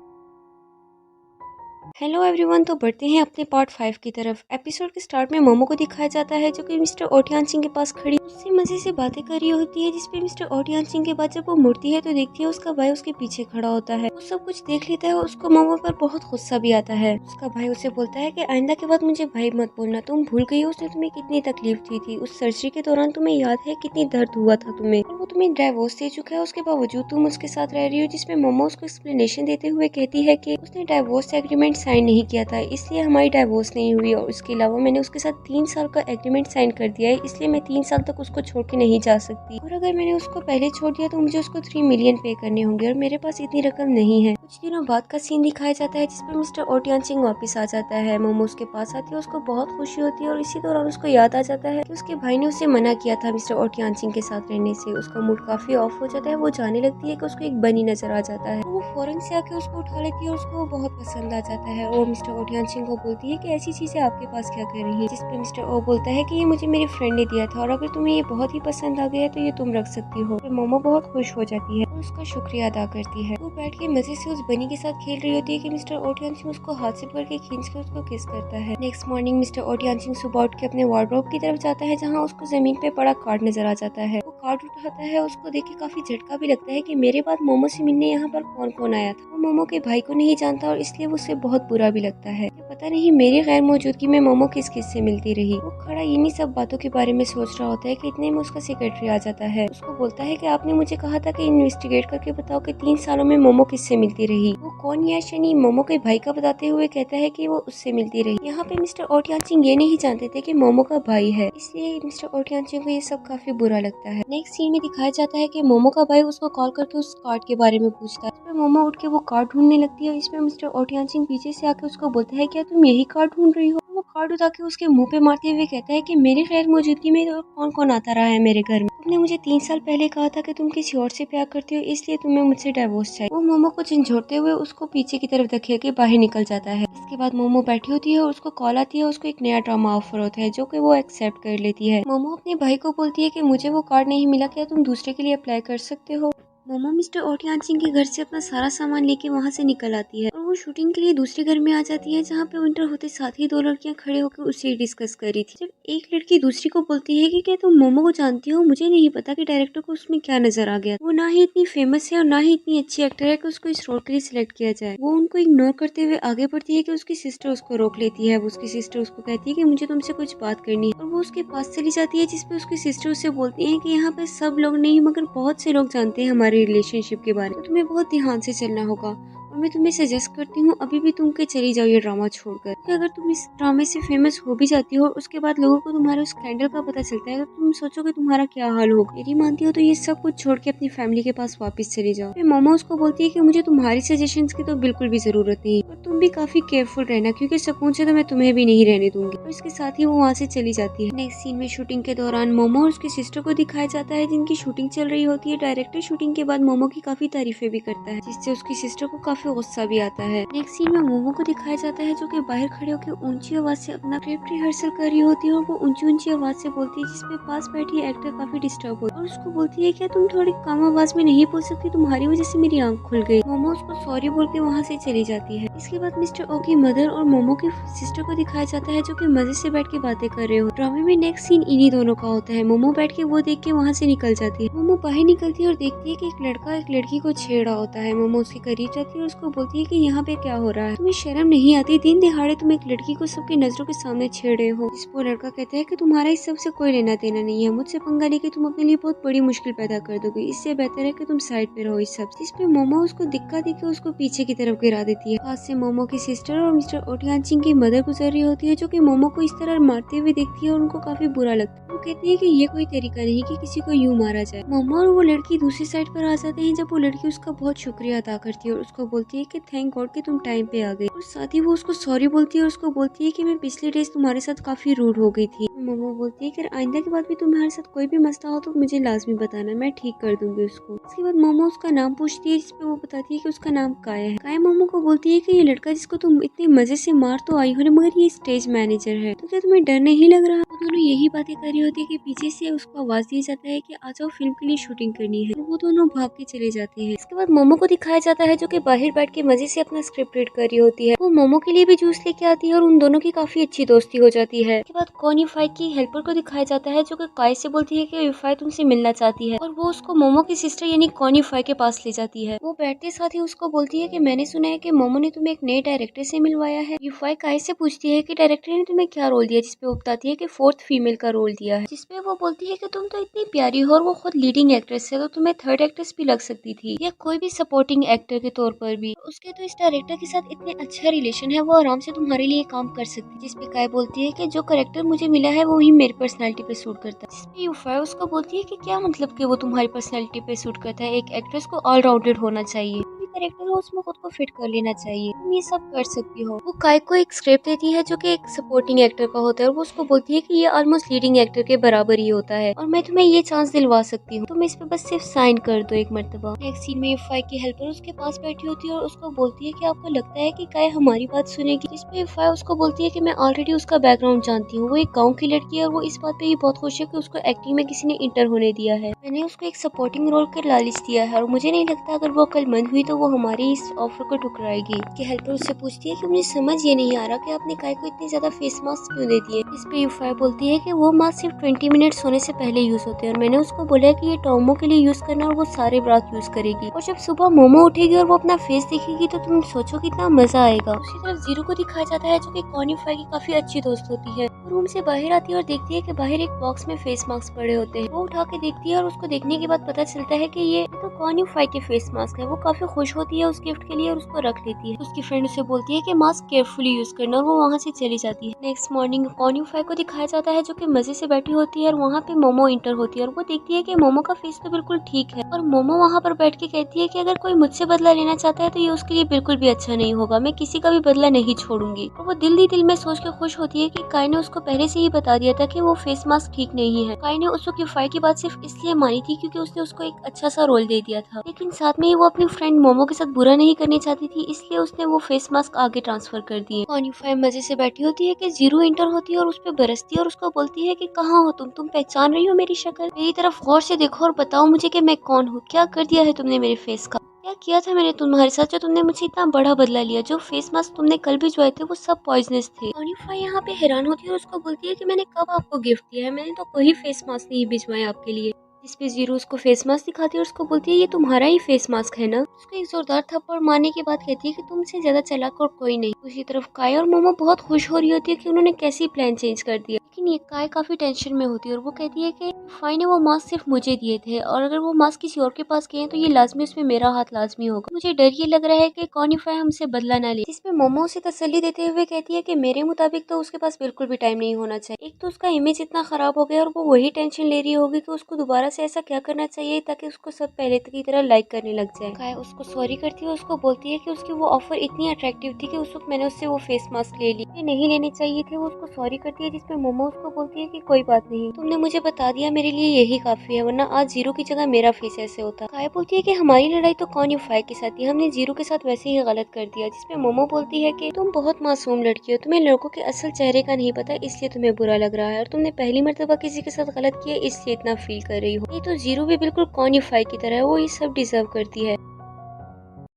हेलो एवरीवन, तो बढ़ते हैं अपने पार्ट 5 की तरफ। एपिसोड के स्टार्ट में मोमो को दिखाया जाता है जो कि मिस्टर ओटियानचिंग के पास खड़ी उससे मजे से बातें कर रही होती है। जिसपे मिस्टर ओटियानचिंग के बाद जब वो मुड़ती है तो देखती है उसका भाई उसके पीछे खड़ा होता है। वो सब कुछ देख लेता है और उसको मोमो पर बहुत गुस्सा भी आता है। उसका भाई उसे बोलता है कि आइंदा के बाद मुझे भाई मत बोलना, तुम भूल गई हो उसने तुम्हें कितनी तकलीफ दी थी। उस सर्जरी के दौरान तुम्हें याद है कितनी दर्द हुआ था तुम्हें, और वो तुम्हें डाइवोर्स दे चुका है, उसके बावजूद तुम उसके साथ रह रही हो। जिसपे मोमो उसको एक्सप्लेनेशन देते हुए कहती है कि उसने डाइवोर्स एग्रीमेंट साइन नहीं किया था इसलिए हमारी डाइवोर्स नहीं हुई, और उसके अलावा मैंने उसके साथ 3 साल का एग्रीमेंट साइन कर दिया है इसलिए मैं 3 साल तक उसको छोड़ के नहीं जा सकती, और अगर मैंने उसको पहले छोड़ दिया तो मुझे उसको 3 मिलियन पे करने होंगे और मेरे पास इतनी रकम नहीं है। कुछ दिनों बाद का सीन दिखाया जाता है जिसपे मिस्टर ओटियानचिंग वापस आ जाता है। मोमो उसके पास आती है, उसको बहुत खुशी होती है और इसी दौरान उसको याद आ जाता है कि उसके भाई ने उसे मना किया था मिस्टर ओटियानचिंग के साथ रहने से। उसका मूड काफी ऑफ हो जाता है, वो जाने लगती है कि उसको एक बनी नजर आ जाता है। वो फौरन से आके उसको उठा लेती है और उसको बहुत पसंद आ जाता है और मिस्टर ओ टियानचिंग को बोलती है कि ऐसी चीजें आपके पास क्या कर रही है, जिस पे मिस्टर ओ बोलता है कि ये मुझे मेरी फ्रेंड ने दिया था और अगर तुम्हें ये बहुत ही पसंद आ गया है तो ये तुम रख सकती हो। तो मोमो बहुत खुश हो जाती है और उसका शुक्रिया अदा करती है। वो बैठ के मजे से उस बनी के साथ खेल रही होती है कि मिस्टर ओ टियानचिंग उसको हाथ से पकड़ के खींच के उसको किस करता है। नेक्स्ट मॉर्निंग मिस्टर ओ टियानचिंग सुबह उठ के अपने वार्डरोब की तरफ जाता है जहाँ उसको जमीन पे पड़ा कार्ड नजर आ जाता है। वो कार्ड उठाता है, उसको देख के काफी झटका भी लगता है कि मेरे बाद मोमो से मिलने यहाँ पर कौन कौन आया था। वो मोमो के भाई को नहीं जानता और इसलिए वो उसे बहुत बुरा भी लगता है कि पता नहीं मेरी गैर मौजूदगी में मोमो किस किस से मिलती रही। वो खड़ा इन्हीं सब बातों के बारे में सोच रहा होता है कि इतने में उसका सेक्रेटरी आ जाता है। उसको बोलता है कि आपने मुझे कहा था कि इन्वेस्टिगेट करके बताओ कि 3 सालों में मोमो किससे मिलती रही। वो कौन या शनि मोमो के भाई का बताते हुए कहता है कि वो उससे मिलती रही। यहाँ पे मिस्टर ओ टियानचिंग ये नहीं जानते थे कि मोमो का भाई है, इसलिए मिस्टर ओ टियानचिंग को ये सब काफी बुरा लगता है। नेक्स्ट सीन में दिखाया जाता है कि मोमो का भाई उसको कॉल करके उस कार्ड के बारे में पूछता है। इस पे मोमो उठ के वो कार्ड ढूंढने लगती है। इसमें मिस्टर ओ टियानचिंग पीछे से आके उसको बोलता है क्या तुम यही कार्ड ढूंढ रही हो। वो कार्ड उठा के उसके मुंह पे मारते हुए कहता है कि मेरी गैर मौजूदगी में और कौन कौन आता रहा है मेरे घर में। तुमने मुझे 3 साल पहले कहा था कि तुम किसी और से प्यार करती हो, इसलिए तुम्हें मुझसे डिवोर्स चाहिए। वो मोमो को झंझोड़ते हुए उसको पीछे की तरफ धकेल के बाहर निकल जाता है। इसके बाद मोमो बैठी होती है और उसको कॉल आती है, उसको एक नया ड्रामा ऑफर होता है जो कि वो एक्सेप्ट कर लेती है। मोमो अपने भाई को बोलती है कि मुझे वो कार्ड नहीं मिला, क्या तुम दूसरे के लिए अप्लाई कर सकते हो। मोमो मिस्टर ओ टियानचिंग के घर से अपना सारा सामान लेके वहाँ से निकल आती है और वो शूटिंग के लिए दूसरे घर में आ जाती है जहाँ पे विंटर होते साथ ही 2 लड़कियां खड़े होकर उसे डिस्कस कर रही थी। जब एक लड़की दूसरी को बोलती है कि क्या तुम मोमो को जानती हो, मुझे नहीं पता कि डायरेक्टर को उसमें क्या नजर आ गया। वो ना ही इतनी फेमस है और ना ही इतनी अच्छी एक्टर है कि उसको इस रोल के लिए सिलेक्ट किया जाए। वो उनको इग्नोर करते हुए आगे बढ़ती है कि उसकी सिस्टर उसको रोक लेती है। उसकी सिस्टर उसको कहती है कि मुझे तुमसे कुछ बात करनी है और वो उसके पास चली जाती है, जिसपे उसकी सिस्टर उससे बोलती है कि यहाँ पे सब लोग नहीं मगर बहुत से लोग जानते हैं हमारे रिलेशनशिप के बारे में, तो तुम्हें बहुत ध्यान से चलना होगा और मैं तुम्हें सजेस्ट करती हूँ अभी भी तुम के चली जाओ ये ड्रामा छोड़कर। तो अगर तुम इस ड्रामे से फेमस हो भी जाती हो और उसके बाद लोगों को तुम्हारे उस स्कैंडल का पता चलता है तो तुम सोचोगे तुम्हारा क्या हाल होगा। यदि मानती हो तो ये सब कुछ छोड़ के अपनी फैमिली के पास वापस चली जाओ। फिर मोमो उसको बोलती है कि मुझे तुम्हारी सजेशंस की तो बिल्कुल भी जरूरत नहीं और तुम भी काफी केयरफुल रहना क्योंकि सुकून से तो मैं तुम्हें भी नहीं रहने दूंगी। और इसके साथ ही वो वहाँ से चली जाती है। नेक्स्ट सीन में शूटिंग के दौरान मोमो और उसकी सिस्टर को दिखाया जाता है जिनकी शूटिंग चल रही होती है। डायरेक्टर शूटिंग के बाद मोमो की काफी तारीफें भी करता है जिससे उसकी सिस्टर को काफी गुस्सा भी आता है। नेक्स्ट सीन में मोमो को दिखाया जाता है जो कि बाहर खड़े होकर ऊंची आवाज से अपना स्क्रिप्ट रिहर्सल कर रही होती है और वो ऊंची ऊंची आवाज से बोलती है जिसपे पास बैठी एक्टर काफी डिस्टर्ब होती है और उसको बोलती है क्या तुम थोड़ी कम आवाज में नहीं बोल सकती, तुम्हारी वजह से मेरी आंख खुल गई। मोमो उसको सॉरी बोल के वहाँ से चली जाती है। इसके बाद मिस्टर ओ की मदर और मोमो की सिस्टर को दिखाया जाता है जो कि मजे से बैठ के बातें कर रहे हो। ड्रामे में नेक्स्ट सीन इन्हीं दोनों का होता है। मोमो बैठ के वो देख के वहाँ से निकल जाती है। मोमो बाहर निकलती है और देखती है कि एक लड़का एक लड़की को छेड़ रहा होता है। मोमो उसके करीब जाती है और उसको बोलती है कि यहाँ पे क्या हो रहा है, तुम्हें शर्म नहीं आती, दिन दिहाड़े तुम एक लड़की को सबकी नजरों के सामने छेड़ रहे हो। जिस पर लड़का कहता है कि तुम्हारा इस सब से कोई लेना देना नहीं है, मुझसे पंगा लेके तुम अपने लिए बहुत बड़ी मुश्किल पैदा कर दोगे, इससे बेहतर है कि तुम साइड पे रहो इस सब। जिस पे मोमो उसको दिक्कत देके उसको पीछे की तरफ गिरा देती है। पास से मोमो की सिस्टर और मिस्टर ओ टियानचिंग की मदर गुजर रही होती है जो कि मोमो को इस तरह मारते हुए देखती है और उनको काफी बुरा लगता है। वो कहती है कि ये कोई तरीका नहीं कि किसी को यूं मारा जाए। मोमो और वो लड़की दूसरी साइड पर आ जाते हैं जब वो लड़की उसका बहुत शुक्रिया अदा करती है और उसको बोलती है कि थैंक गॉड कि तुम टाइम पे आ गई और साथ ही वो उसको सॉरी बोलती है और उसको बोलती है कि मैं पिछले डेज तुम्हारे साथ काफी रूड हो गई थी। मोमो बोलती है कि आइंदा के बाद भी तुम्हारे साथ कोई भी मसला हो तो मुझे लाजमी बताना, मैं ठीक कर दूंगी उसको। इसके बाद मोमो उसका नाम पूछती है जिसपे वो बताती है कि उसका नाम काया है। काया मोमो को बोलती है कि ये लड़का जिसको तुम इतने मजे से मार तो आई हो मगर ये स्टेज मैनेजर है, तो क्या तुम्हें डर नहीं लग रहा। वो दोनों यही बातें कर रही होती है कि पीछे से उसको आवाज दिया जाता है कि आ जाओ फिल्म के लिए शूटिंग करनी है। वो दोनों भाग के चले जाते हैं। इसके बाद मोमो को दिखाया जाता है जो कि बाहर बैठ के मजे से अपना स्क्रिप्ट रीड कर रही होती है। वो मोमो के लिए भी जूस लेके आती है और उन दोनों की काफी अच्छी दोस्ती हो जाती है। इसके बाद कॉन यूफाई की हेल्पर को दिखाया जाता है जो कि काय से बोलती है कि यूफाई तुमसे मिलना चाहती है और वो उसको मोमो की सिस्टर यानी कॉन यूफाई के पास ले जाती है। वो बैठते साथ ही उसको बोलती है कि मैंने सुना है कि मोमो ने तुम्हें एक नए डायरेक्टर से मिलवाया है। यूफाई काय से पूछती है कि डायरेक्टर ने तुम्हें क्या रोल दिया, जिसपे वो बताती है कि 4th फीमेल का रोल दिया है। जिसपे वो बोलती है कि तुम तो इतनी प्यारी हो और वो खुद लीडिंग एक्ट्रेस है तो तुम्हें 3rd एक्ट्रेस भी लग सकती थी या कोई भी सपोर्टिंग एक्टर के तौर पर भी। उसके तो इस डायरेक्टर के साथ इतने अच्छा रिलेशन है, वो आराम से तुम्हारे लिए काम कर सकती है। जिसपे काय बोलती है कि जो करेक्टर मुझे मिला है वो ही मेरी पर्सनैलिटी पे सूट करता है। जिसपे यूफाई उसको बोलती है कि क्या मतलब कि वो तुम्हारी पर्सनैलिटी पे सूट करता है, एक एक्ट्रेस को ऑलराउंडेड होना चाहिए। कैरेक्टर हो उसमें खुद को फिट कर लेना चाहिए, तुम ये सब कर सकती हो। वो काय को एक स्क्रिप्ट देती है जो कि एक सपोर्टिंग एक्टर का होता है और वो उसको बोलती है कि ये ऑलमोस्ट लीडिंग एक्टर के बराबर ही होता है और मैं तुम्हें ये चांस दिलवा सकती हूँ, तुम इस पे बस सिर्फ साइन कर दो एक मर्तबा। नेक्स्ट सीन में युफाई की हेल्पर उसके पास बैठी होती है और उसको बोलती है कि आपको लगता है कि काय हमारी बात सुनेगी, जिस पे युफाई उसको बोलती है कि मैं ऑलरेडी उसका बैकग्राउंड जानती हूँ, वो एक गाँव की लड़की है और वो इस बात पे ही बहुत खुश है कि उसको एक्टिंग में किसी ने इंटर होने दिया है। मैंने उसको एक सपोर्टिंग रोल का लालच दिया है और मुझे नहीं लगता अगर वो अक्लमंद हुई तो वो हमारी इस ऑफर को ठुकराएगी। कि हेल्पर उससे पूछती है कि मुझे समझ ये नहीं आ रहा कि आपने काय को इतने ज्यादा फेस मास्क क्यों दे दिए। इस पे युफाई बोलती है कि वो मास्क सिर्फ 20 मिनट सोने से पहले यूज होते हैं और मैंने उसको बोला है कि ये टॉमो के लिए यूज करना और वो सारे रात यूज करेगी और जब सुबह मोमो उठेगी और वो अपना फेस देखेगी तो तुम सोचो कितना मजा आएगा। दूसरी तरफ जीरो को दिखाया जाता है जो कि कॉन युफाई की काफी अच्छी दोस्त होती है। रूम से बाहर आती है और देखती है कि बाहर एक बॉक्स में फेस मास्क पड़े होते हैं। वो उठा के देखती है और उसको देखने के बाद पता चलता है कि ये तो कॉन युफाई के फेस मास्क है। वो काफी खुश होती है उस गिफ्ट के लिए और उसको रख लेती है। उसकी फ्रेंड उसे बोलती है कि मास्क केयरफुली यूज करना और वो वहाँ से चली जाती है। नेक्स्ट मॉर्निंग कॉन युफाई को दिखाया जाता है जो कि मजे से बैठी होती है और वहाँ पे मोमो इंटर होती है और वो देखती है कि मोमो का फेस तो बिल्कुल ठीक है और मोमो वहाँ पर बैठ के कहती है कि अगर कोई मुझसे बदला लेना चाहता है तो ये उसके लिए बिल्कुल भी अच्छा नहीं होगा, मैं किसी का भी बदला नहीं छोड़ूंगी। और वो दिल ही दिल में सोच के खुश होती है कि काय ने उसको पहले से ही बता दिया था कि वो फेस मास्क ठीक नहीं है। काय ने उस वक्त युफाई की बात सिर्फ इसलिए मानी थी क्योंकि उसने उसको एक अच्छा सा रोल दे दिया था, लेकिन साथ में ही वो अपनी फ्रेंड मोमो के साथ बुरा नहीं करनी चाहती थी, इसलिए उसने वो फेस मास्क आगे ट्रांसफर कर दिए। कॉन युफाई मजे से बैठी होती है कि जीरो इंटर होती है और उस पर बरसती है और उसको बोलती है कि कहाँ हो तुम पहचान रही हो मेरी शक्ल, मेरी तरफ गौर से देखो और बताओ मुझे कि मैं कौन हूँ, क्या कर दिया है तुमने मेरे फेस का, क्या किया था मैंने तुम्हारे साथ जो तुमने मुझे इतना बड़ा बदला लिया, जो फेस मास्क तुमने कल भिजवाए थे वो सब पॉइजनस थे। कॉनिफाई यहाँ पे हैरान होती है और उसको बोलती है कि मैंने कब आपको गिफ्ट दिया है, मैंने तो कोई फेस मास्क नहीं भिजवाए आपके लिए। इस पे जीरो उसको फेस मास्क दिखाती है और उसको बोलती है ये तुम्हारा ही फेस मास्क है ना। उसको एक जोरदार थप्पड़ मारने के बाद कहती है कि तुमसे ज्यादा चालाक और कोई नहीं। दूसरी तरफ काय और मोमो बहुत खुश हो रही होती है कि उन्होंने कैसी प्लान चेंज कर दिया, लेकिन ये काय काफी टेंशन में होती है और वो कहती है कि फाई ने वो मास्क सिर्फ मुझे दिए थे और अगर वो मास्क किसी और के पास गए तो ये लाजमी उसमें मेरा हाथ लाजमी होगा। मुझे डर ये लग रहा है कि कॉनिफाई हमसे बदला ना ले। जिसपे मोमो उसे तसल्ली देते हुए कहती है कि मेरे मुताबिक तो उसके पास बिल्कुल भी टाइम नहीं होना चाहिए। एक तो उसका इमेज इतना खराब हो गया और वो वही टेंशन ले रही होगी कि उसको दोबारा से ऐसा क्या करना चाहिए ताकि उसको सब पहले की तरह लाइक करने लग जाए। काय उसको सॉरी करती है, उसको बोलती है कि उसकी वो ऑफर इतनी अट्रैक्टिव थी कि उस वक्त मैंने उससे वो फेस मास्क ले ली, ये नहीं लेने चाहिए थे। वो उसको सॉरी करती है जिसपे मोमो उसको बोलती है कि कोई बात नहीं, तुमने मुझे बता दिया मेरे लिए यही काफी है, वरना आज जीरो की जगह मेरा फेस ऐसे होता। काय बोलती है कि हमारी लड़ाई तो कौन युफाई के साथ थी, हमने जीरो के साथ वैसे ही गलत कर दिया। जिसपे मोमो बोलती है कि तुम बहुत मासूम लड़की हो, तुम्हें लड़कों के असल चेहरे का नहीं पता इसलिए तुम्हें बुरा लग रहा है और तुमने पहली मर्तबा किसी के साथ गलत किया इसलिए इतना फील कर रही हो। ये तो जीरो भी बिल्कुल कौन युफाई की तरह है, वो ये सब डिजर्व करती है।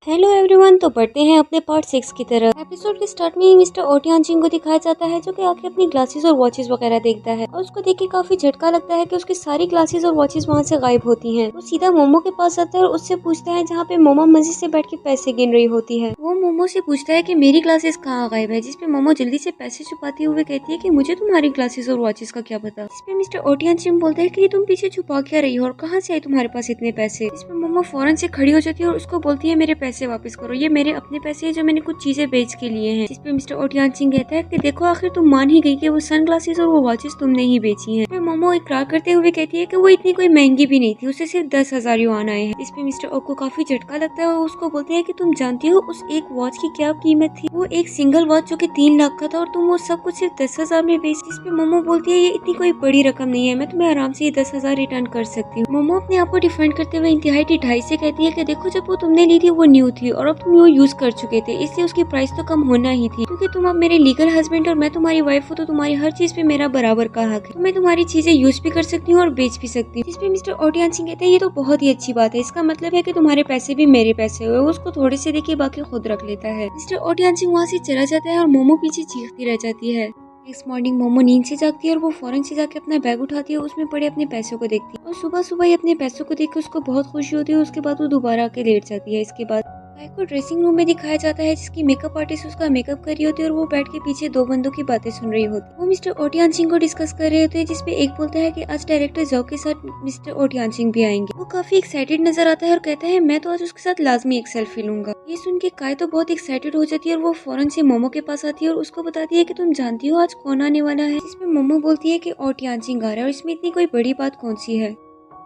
हेलो एवरीवन, तो बढ़ते हैं अपने पार्ट 6 की तरफ। एपिसोड के स्टार्ट में ही मिस्टर ओटियानचिंग को दिखाया जाता है जो कि आके अपनी ग्लासेस और वॉचेस वगैरह देखता है और उसको देख के काफी झटका लगता है कि उसकी सारी ग्लासेस और वॉचेस वहाँ से गायब होती हैं। वो सीधा मोमो के पास आता है और उससे पूछता है जहाँ पे मोमो मजे से बैठ के पैसे गिन रही होती है। वो मोमो से पूछता है कि मेरी ग्लासेस कहाँ गायब है, जिसपे मोमो जल्दी से पैसे छुपाते हुए कहती है कि मुझे तुम्हारी ग्लासेस और वॉचेस का क्या पता। जिसपे मिस्टर ओटियानचिंग बोलता है कि तुम पीछे छुपा क्या रही हो और कहाँ से आए तुम्हारे पास इतने पैसे। जिसपे मोमो फौरन से खड़ी हो जाती है और उसको बोलती है मेरे पैसे वापस करो, ये मेरे अपने पैसे हैं जो मैंने कुछ चीजें बेच के लिए हैं। जिसपे मिस्टर ओटियानचिंग कहता है कि देखो आखिर तुम मान ही गई कि वो सनग्लासेस और वो वॉचेस तुमने ही बेची हैं। फिर मोमो इकरार करते हुए कहती है कि वो इतनी कोई महंगी भी नहीं थी, उसे सिर्फ 10,000 युआन आए हैं। इसपे मिस्टर ओ को काफी झटका लगता है और उसको बोलते हैं कि तुम जानती हो उस एक वॉच की क्या कीमत थी, वो एक सिंगल वॉच जो कि 3 लाख का था और तुम वो सब कुछ सिर्फ 10,000 में बेच। जिसपे मोमो बोलती है ये इतनी कोई बड़ी रकम नहीं है, मैं तुम्हें आराम से ये 10,000 रिटर्न कर सकती हूँ। मोमो अपने आप को डिफेंड करते हुए इंतहाई ढिठाई से कहती है कि देखो जब वो तुमने ली थी वो न्यू थी और अब तुम वो यूज कर चुके थे, इसलिए उसकी प्राइस तो कम होना ही थी। क्योंकि तुम अब मेरे लीगल हस्बैंड और मैं तुम्हारी वाइफ हूँ तो तुम्हारी हर चीज पे मेरा बराबर का हक है, तो मैं तुम्हारी चीजें यूज भी कर सकती हूँ और बेच भी सकती हूँ। जिसपे मिस्टर ओटियानचिंग कहते हैं ये तो बहुत ही अच्छी बात है, इसका मतलब है कि तुम्हारे पैसे भी मेरे पैसे हुए। वो उसको थोड़े से देके बाकी खुद रख लेता है। मिस्टर ओटियानचिंग वहाँ से चला जाता है और मोमो पीछे चीखती रह जाती है। नेक्स्ट मॉर्निंग मोमो नींद से जागती है और वो फौरन से जाके अपना बैग उठाती है, उसमें पड़े अपने पैसों को देखती है और सुबह सुबह ही अपने पैसों को देख के उसको बहुत खुशी होती है। उसके बाद वो दोबारा आके लेट जाती है। इसके बाद काय को ड्रेसिंग रूम में दिखाया जाता है जिसकी मेकअप आर्टिस्ट उसका मेकअप कर रही होती है और वो बैठ के पीछे दो बंदों की बातें सुन रही होती है। वो मिस्टर ओटियानचिंग को डिस्कस कर रहे होते हैं जिसपे एक बोलता है कि आज डायरेक्टर जाओ के साथ मिस्टर ओटियानचिंग भी आएंगे। वो काफी एक्साइटेड नजर आता है और कहता है मैं तो आज उसके साथ लाजमी एक सेल्फी लूंगा। ये सुन के काय तो बहुत एक्साइटेड हो जाती है और वो फौरन से मोमो के पास आती है और उसको बताती है कि तुम जानती हो आज कौन आने वाला है। जिसपे मोमो बोलती है कि ओटियानचिंग आ रहा है और इसमें इतनी कोई बड़ी बात कौन सी है।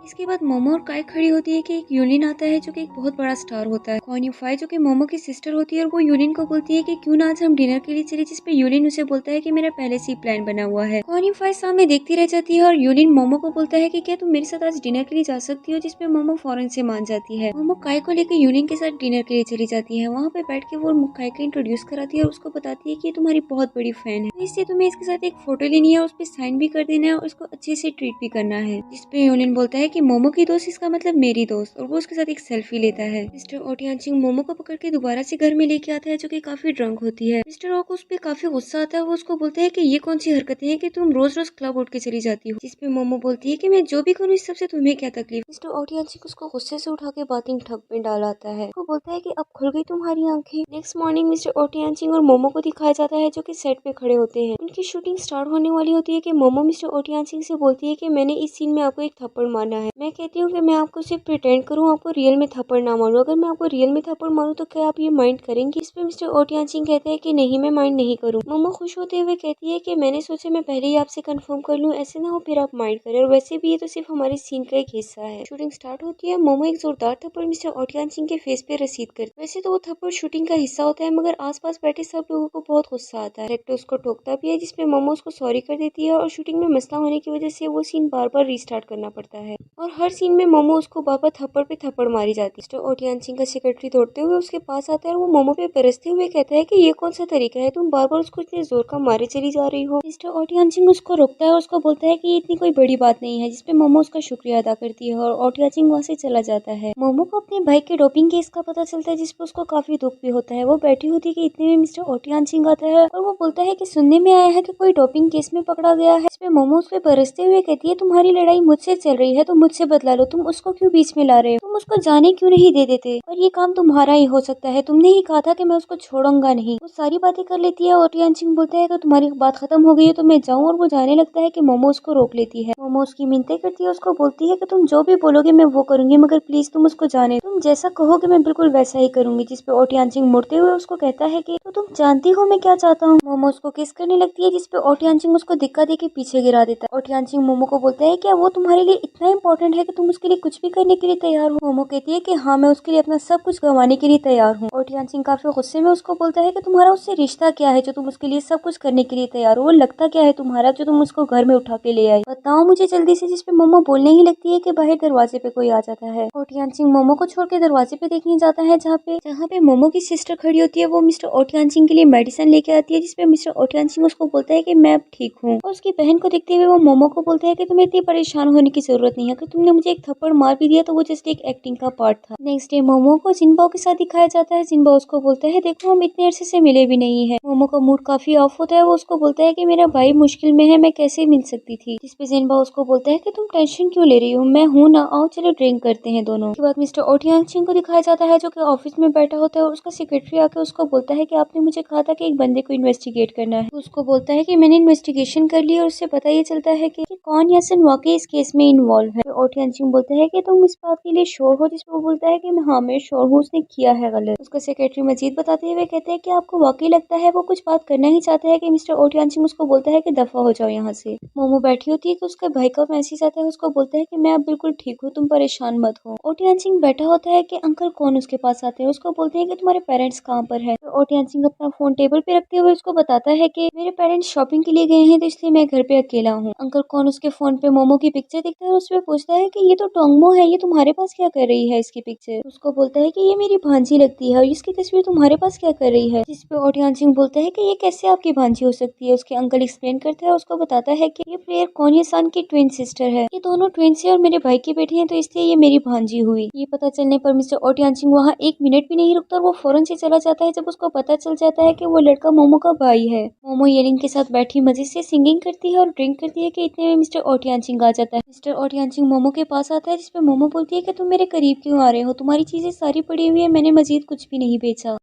इसके बाद मोमो और काय खड़ी होती है कि एक यूलिन आता है जो कि एक बहुत बड़ा स्टार होता है। क्वान युफाई जो कि मोमो की सिस्टर होती है और वो यूलिन को बोलती है कि क्यों ना आज हम डिनर के लिए चले, जिसपे यूलिन उसे बोलता है कि मेरा पहले से ही प्लान बना हुआ है। क्वान युफाई सामने देखती रह जाती है और यूलिन मोमो को बोलता है कि क्या तुम मेरे साथ आज डिनर के लिए जा सकती हो, जिसपे मोमो फौरन से मान जाती है। मोमो काय को लेकर यूलिन के साथ डिनर के लिए चली जाती है। वहाँ पे बैठ के वो काय को इंट्रोड्यूस कराती है और उसको बताती है कि ये तुम्हारी बहुत बड़ी फैन है, तो इसलिए तुम्हें इसके साथ एक फोटो लेनी है और उस पर साइन भी कर देना है और उसको अच्छे से ट्रीट भी करना है। जिसपे यूलिन बोलता है कि मोमो की दोस्त इसका मतलब मेरी दोस्त, और वो उसके साथ एक सेल्फी लेता है। मिस्टर ओटियानचिंग मोमो को पकड़ के दोबारा से घर में लेके आता है जो कि काफी ड्रंक होती है। मिस्टर ओ को उस पर काफी गुस्सा आता है। वो उसको बोलता है कि ये कौन सी हरकतें हैं कि तुम रोज रोज क्लब उठ के चली जाती हो, जिसपे मोमो बोलती है कि मैं जो भी करूँ इस सबसे तुम्हें क्या तकलीफ। मिस्टर ओटियानचिंग उसको गुस्से से उठा के बाथिंग ठग में डालाता है। वो बोलता है कि अब खुल गई तुम्हारी आंखें। नेक्स्ट मॉर्निंग मिस्टर ओटियानचिंग और मोमो को दिखाया जाता है जो कि सेट पे खड़े होते हैं। उनकी शूटिंग स्टार्ट होने वाली होती है कि मोमो मिस्टर ओटियानचिंग से बोलती है कि मैंने इस सीन में आपको एक थप्पड़ मारना है। मैं कहती हूँ कि मैं आपको सिर्फ प्रिटेंड करूँ, आपको रियल में थप्पड़ ना मारूं। अगर मैं आपको रियल में थप्पड़ मारूं तो क्या आप ये माइंड करेंगे। इस पे मिस्टर ओटियानचिंग कहते हैं कि नहीं, मैं माइंड नहीं करूँ। मोमो खुश होते हुए कहती है कि मैंने सोचा मैं पहले ही आपसे कंफर्म कर लूँ, ऐसे ना हो फिर आप माइंड करें, और वैसे भी ये तो सिर्फ हमारे सीन का एक हिस्सा है। शूटिंग स्टार्ट होती है। मोमो एक जोरदार थप्पड़ मिस्टर ओटियानचिंग के फेस पे रसीद करती है। वैसे तो वो थप्पड़ शूटिंग का हिस्सा होता है, मगर आसपास बैठे सब लोगों को बहुत गुस्सा आता है। डायरेक्टर उसको टोकता भी है, जिसपे मोमो उसको सॉरी कर देती है और शूटिंग में मसला होने की वजह से वो सीन बार बार रीस्टार्ट करना पड़ता है और हर सीन में मोमो उसको बार बार थप्पड़ पे थप्पड़ मारी जाती है। मिस्टर ओटियानचिंग का सेक्रेटरी दौड़ते हुए उसके पास आता है और वो मोमो पे बरसते हुए कहता है कि ये कौन सा तरीका है, तुम बार बार उसको इतने जोर का मारे चली जा रही हो। मिस्टर ओटियानचिंग उसको रोकता है और उसको बोलता है कि ये इतनी कोई बड़ी बात नहीं है, जिसपे मोमो उसका शुक्रिया अदा करती है और ओटियानचिंग वहाँ से चला जाता है। मोमो को अपने भाई के डोपिंग केस का पता चलता है, जिसपे उसको काफी दुख भी होता है। वो बैठी होती है कि इतने में मिस्टर ओटियानचिंग आता है और वो बोलता है कि सुनने में आया है कि कोई डोपिंग केस में पकड़ा गया है। इसपे मोमो उस पे बरसते हुए कहती है तुम्हारी लड़ाई मुझसे चल रही है तो मुझसे बदला लो, तुम उसको क्यों बीच में ला रहे हो, तुम उसको जाने क्यों नहीं दे देते, और ये काम तुम्हारा ही हो सकता है, तुमने ही कहा था कि मैं उसको छोड़ूंगा नहीं। वो सारी बातें कर लेती है। ओटियानचिंग बोलता है कि तुम्हारी बात खत्म हो गई है तो मैं जाऊँ, और वो जाने लगता है कि मोमो उसको रोक लेती है। मोमो उसकी मिन्नतें करती है, उसको बोलती है कि तुम जो भी बोलोगे मैं वो करूंगी, मगर प्लीज तुम उसको जाने, तुम जैसा कहोगे मैं बिल्कुल वैसा ही करूंगी। जिसपे ओटियानचिंग मुड़ते हुए उसको कहता है कि तो तुम जानती हो मैं क्या चाहता हूँ। मोमो उसको किस करने लगती है, जिसपे ओटियानचिंग उसको धिक्का दे के पीछे गिरा देता है। ओटियानचिंग मोमो को बोलता है क्या वो तुम्हारे लिए इतना इंपॉर्टेंट है कि तुम उसके लिए कुछ भी करने के लिए तैयार हो। मोमो कहती है कि हाँ, मैं उसके लिए अपना सब कुछ गंवाने के लिए तैयार हूँ। ओटियानचिंग काफी गुस्से में उसको बोलता है कि तुम्हारा उससे रिश्ता क्या है जो तुम उसके लिए सब कुछ करने के लिए तैयार हो, वो लगता क्या है तुम्हारा जो तुम उसको घर में उठा के ले आई, बताओ मुझे जल्दी से। जिसपे मोमो बोलने ही लगती है कि बाहर दरवाजे पे कोई आ जाता है। ओटियानचिंग मोमो को छोड़ के दरवाजे पे देखने जाता है, जहाँ पे मोमो की सिस्टर खड़ी होती है। वो मिस्टर ओटियानचिंग के लिए मेडिसिन लेके आती है, जिसपे मिस्टर ओटियानचिंग उसको बोलता है कि मैं अब ठीक हूँ, और उसकी बहन को देखते हुए वो मोमो को बोलता है कि तुम्हें इतनी परेशान होने की जरूरत नहीं है, अगर तुमने मुझे एक थप्पड़ मार भी दिया तो वो जस्ट एक एक्टिंग का पार्ट था। नेक्स्ट डे मोमो को जिनबाओ के साथ दिखाया जाता है। जिनबाओ उसको बोलता है देखो हम इतने अरसे से मिले भी नहीं है। मोमो का मूड काफी ऑफ होता है। वो उसको बोलता है कि मेरा भाई मुश्किल में है, मैं कैसे मिल सकती थी। जिसपे जिनबाओ उसको बोलता है कि तुम टेंशन क्यों ले रही हो, मैं हूँ ना, आओ चलो ड्रिंक करते हैं दोनों। उसके बाद मिस्टर ओटियानचिंग को दिखाया जाता है जो कि ऑफिस में बैठा होता है और उसका सेक्रेटरी आके उसको बोलता है कि आपने मुझे कहा था कि एक बंदे को इन्वेस्टिगेट करना है। तो उसको बोलता है कि मैंने इन्वेस्टिगेशन कर ली और उससे पता ये चलता है कि कौन यासिन वाकई इस केस में इन्वॉल्व है। तो ओटियानचिंग बोलता है कि तुम इस बात के लिए श्योर हो। जिसपे वो बोलता है कि हाँ मैं श्योर हूँ, उसने किया है गलत। उसका सेक्रेटरी मजीद बताते हुए कहते हैं कि आपको वाकई लगता है वो कुछ बात करना ही चाहता है, कि मिस्टर ओटियानचिंग उसको बोलता है कि दफा हो जाओ यहाँ से। मोमो बैठी होती है तो उसका भाई का मैसेज आता है। उसको बोलता है कि मैं अब बिल्कुल ठीक हूँ, तुम परेशान मत हो। ओटियानचिंग बैठा होता है कि अंकल कौन उसके पास आते हैं। उसको बोलते हैं कि तुम्हारे पेरेंट्स कहाँ पर है। तो ओटियानचिंग अपना फोन टेबल पे रखते हुए उसको बताता है कि मेरे पेरेंट्स शॉपिंग के लिए गए हैं तो इसलिए मैं घर पे अकेला हूँ। अंकल कौन उसके फोन पे मोमो की पिक्चर देखता है और उसमें पूछता है कि ये तो टोंगमो है, ये तुम्हारे पास क्या कर रही है इसकी पिक्चर। उसको बोलता है कि ये मेरी भांजी लगती है और इसकी तस्वीर तुम्हारे पास क्या कर रही है। जिसपे ओटियानचिंग बोलता है कि ये कैसे आपकी भांजी हो सकती है। उसके अंकल एक्सप्लेन करता है, उसको बताता है कि ये प्लेयर कोन्या-सान की ट्विन सिस्टर है, ये दोनों ट्विंस है और मेरे भाई की बेटी है, तो इसलिए ये मेरी भांजी हुई। ये पता चलने पर मिस्टर ओटियानचिंग वहाँ एक मिनट भी नहीं रुकता और वो फौरन से चला जाता है जब उसको पता चल जाता है कि वो लड़का मोमो का भाई है। मोमो येलिन के साथ बैठी मजे से सिंगिंग करती है और ड्रिंक करती है कि इतने में मिस्टर ओटियानचिंग आ जाता है। मिस्टर ओटियानचिंग मोमो के पास आता है, जिसपे मोमो बोलती है कि तुम मेरे करीब क्यों आ रहे हो, तुम्हारी चीजें सारी पड़ी हुई है, मैंने मजीद कुछ भी नहीं बेचा।